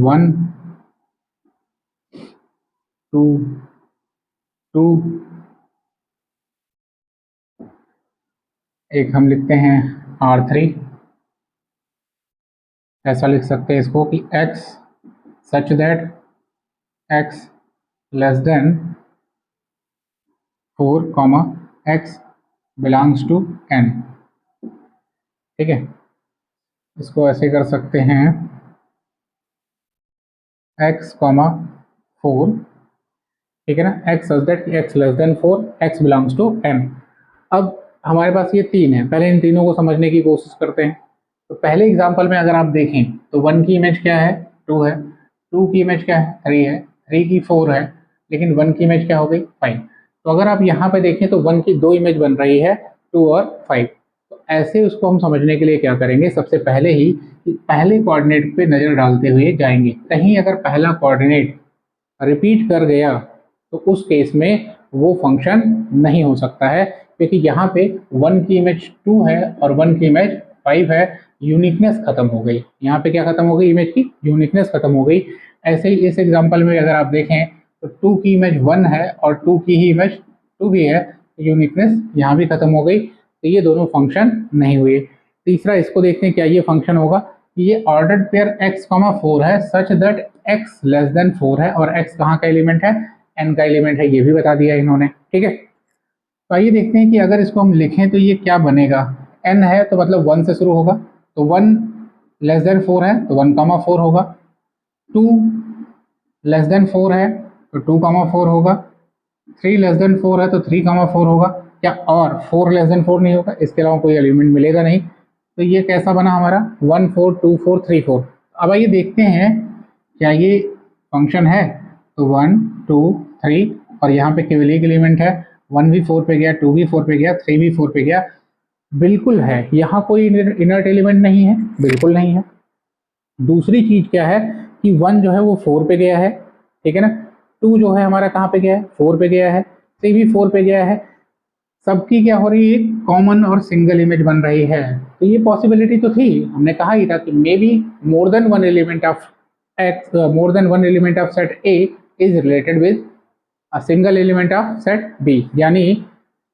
[SPEAKER 1] 1 2 2। एक हम लिखते हैं R3, ऐसा लिख सकते हैं इसको कि x such that x less than 4 comma x belongs to n। ठीक है, इसको ऐसे कर सकते हैं x कॉमा 4, ठीक है ना, x such that x less than 4 x belongs to n। अब हमारे पास ये तीन है, पहले इन तीनों को समझने की कोशिश करते हैं। तो पहले एग्जांपल में अगर आप देखें तो 1 की इमेज क्या है, 2 है, 2 की इमेज क्या है, 3 है, 3 की 4 है, लेकिन 1 की इमेज क्या हो गई, 5। तो अगर आप यहाँ पे देखें तो 1 की 2 इमेज बन रही है, 2 और 5। तो ऐसे उसको हम समझने के लिए क्या करेंगे, सबसे पहले ही पहले कोऑर्डिनेट पे नज़र डालते हुए जाएंगे। कहीं अगर पहला कोऑर्डिनेट रिपीट कर गया तो उस केस में वो फंक्शन नहीं हो सकता है, क्योंकि यहाँ पे 1 की इमेज 2 है और 1 की इमेज 5 है, यूनिकनेस खत्म हो गई। यहाँ पे क्या खत्म हो गई, इमेज की यूनिकनेस खत्म हो गई। ऐसे ही इस एग्जांपल में अगर आप देखें तो 2 की इमेज 1 है और 2 की ही इमेज 2 भी है, यूनिकनेस यहाँ भी खत्म हो गई, तो ये दोनों फंक्शन नहीं हुए। तीसरा इसको देखते हैं, क्या ये फंक्शन होगा, ये ऑर्डर्ड पेयर x, 4 है सच दैट x लेस देन 4 है, और x कहाँ का एलिमेंट है, n का एलिमेंट है, ये भी बता दिया इन्होंने। ठीक है, तो आइए देखते हैं कि अगर इसको हम लिखें तो ये क्या बनेगा। n है तो मतलब 1 से शुरू होगा, तो 1 लेस देन 4 है तो 1 4 होगा, 2 लेस देन 4 है तो 2 4 होगा, 3 लेस देन 4 है तो 3 4 होगा, क्या और 4 लेस देन 4 नहीं होगा, इसके अलावा कोई एलिमेंट मिलेगा नहीं। तो ये कैसा बना हमारा 1 4 2 4 3 4। अब आइए देखते हैं क्या ये फंक्शन है, तो 1 2 3 और यहाँ पे केवल एक एलिमेंट है, 1 भी 4 पे गया, 2 भी 4 पे गया, 3 भी 4 पे गया, बिल्कुल है। यहाँ कोई इनर्ट एलिमेंट नहीं है, बिल्कुल नहीं है। दूसरी चीज क्या है कि 1 जो है वो 4 पे गया है, ठीक है ना, 2 जो है हमारा कहाँ पे गया है, 4 पे गया है, 3 भी 4 पे गया है, सबकी क्या हो रही है, कॉमन और सिंगल इमेज बन रही है। तो ये पॉसिबिलिटी तो थी, हमने कहा ही था कि may be more than one element of x, more than one element of set A is related with a single element of set B, यानी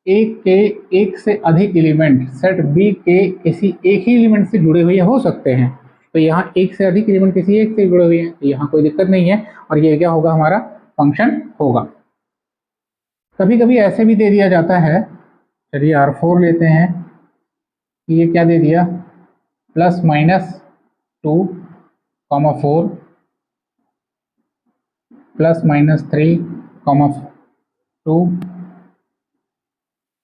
[SPEAKER 1] एक के एक से अधिक एलिमेंट सेट बी के किसी एक ही एलिमेंट से जुड़े हुए हो सकते हैं। तो यहाँ एक से अधिक एलिमेंट किसी एक से जुड़े हुए हैं, तो यहाँ कोई दिक्कत नहीं है, और ये क्या होगा, हमारा फंक्शन होगा। कभी कभी ऐसे भी दे दिया जाता है, चलिए R4 लेते हैं, कि ये क्या दे दिया, plus minus 2 4 plus minus 3 2।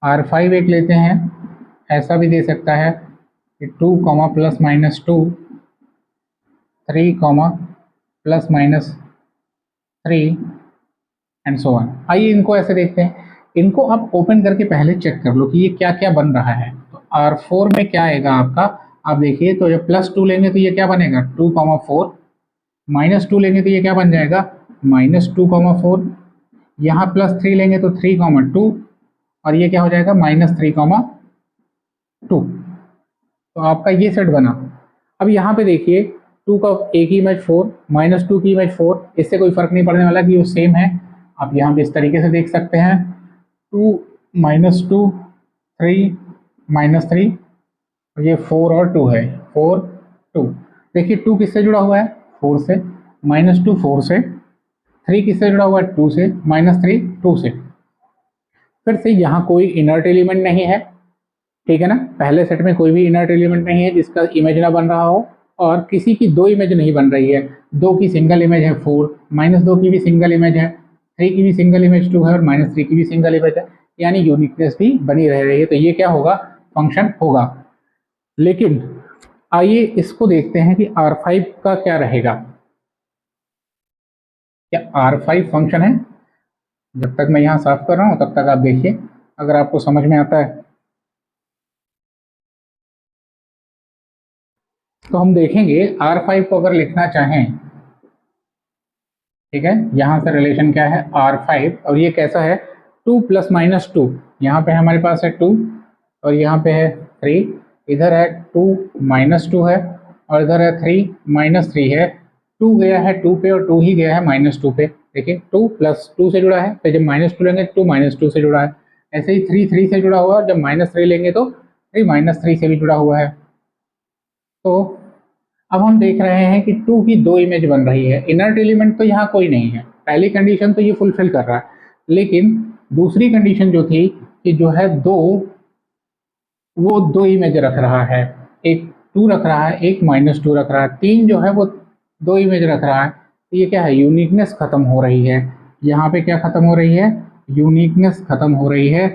[SPEAKER 1] R5 एक लेते हैं, ऐसा भी दे सकता है कि 2 plus minus 2 3 plus minus 3 and so on. आइए इनको ऐसे देखते हैं, इनको आप ओपन करके पहले चेक कर लो कि ये क्या क्या बन रहा है। तो R4 में क्या आएगा आपका, आप देखिए, तो जब प्लस 2 लेंगे तो ये क्या बनेगा, 2 4, माइनस 2 लेंगे तो ये क्या बन जाएगा, माइनस 2 4, यहाँ प्लस 3 लेंगे तो 3 2, और ये क्या हो जाएगा, माइनस 3 2। तो आपका ये सेट बना। अब यहाँ पे देखिए 2 का एक ही इमेज 4, माइनस 2 की इमेज 4, इससे कोई फर्क नहीं पड़ने वाला कि वो सेम है। आप यहाँ पे इस तरीके से देख सकते हैं, 2 -2 3 -3, और ये 4 और 2 है, 4 2। देखिए 2 किससे जुड़ा हुआ है, 4 से, -2 4 से, 3 किससे जुड़ा हुआ है, 2 से, -3 2 से। फिर से यहाँ कोई इनर्ट एलिमेंट नहीं है, ठीक है ना, पहले सेट में कोई भी इनर्ट एलिमेंट नहीं है जिसका इमेज ना बन रहा हो, और किसी की दो इमेज नहीं बन रही है। 2 की सिंगल इमेज है 4, -2 की भी सिंगल इमेज है, 3 की भी सिंगल इमेज 2 है, और -3 की भी सिंगल इमेज है, यानी यूनिकनेस भी बनी रह रही है। तो ये क्या होगा, फंक्शन होगा। लेकिन आइए इसको देखते हैं कि R5 का क्या रहेगा। क्या R5 फंक्शन है, जब तक मैं यहाँ साफ कर रहा हूँ तब तक आप देखिए, अगर आपको समझ में आता है तो हम देखेंगे। R5 को अगर लिखना चाहें, ठीक है, यहाँ से रिलेशन क्या है, R5, और ये कैसा है, 2 प्लस माइनस 2, यहाँ पे हमारे पास है 2 और यहाँ पे है 3, इधर है 2 -2 है, और इधर है 3 -3 है। 2 गया है 2 पे और 2 ही गया है -2 पे। देखिए 2 प्लस 2 से जुड़ा है, तो जब -2 लेंगे 2 -2 से जुड़ा है। ऐसे ही 3 3 से जुड़ा हुआ है, और जब -3 लेंगे तो 3 -3 से भी जुड़ा हुआ है। तो अब हम देख रहे हैं कि 2 की दो इमेज बन रही है, इनर्ट एलिमेंट तो यहाँ कोई नहीं है, पहली कंडीशन तो ये फुलफिल कर रहा है। लेकिन दूसरी कंडीशन जो थी कि जो है दो, वो दो इमेज रख रहा है, एक 2 रख रहा है, एक -2 रख रहा है, 3 जो है वो दो इमेज रख रहा है। तो ये क्या है, यूनिकनेस खत्म हो रही है। यहाँ पे क्या खत्म हो रही है, यूनिकनेस खत्म हो रही है।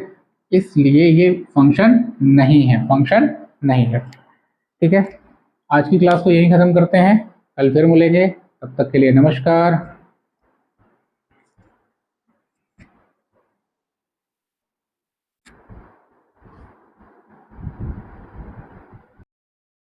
[SPEAKER 1] इसलिए ये फंक्शन नहीं है, फंक्शन नहीं है। ठीक है, आज की क्लास को यहीं ख़त्म करते हैं, कल फिर मिलेंगे, तब तक के लिए नमस्कार।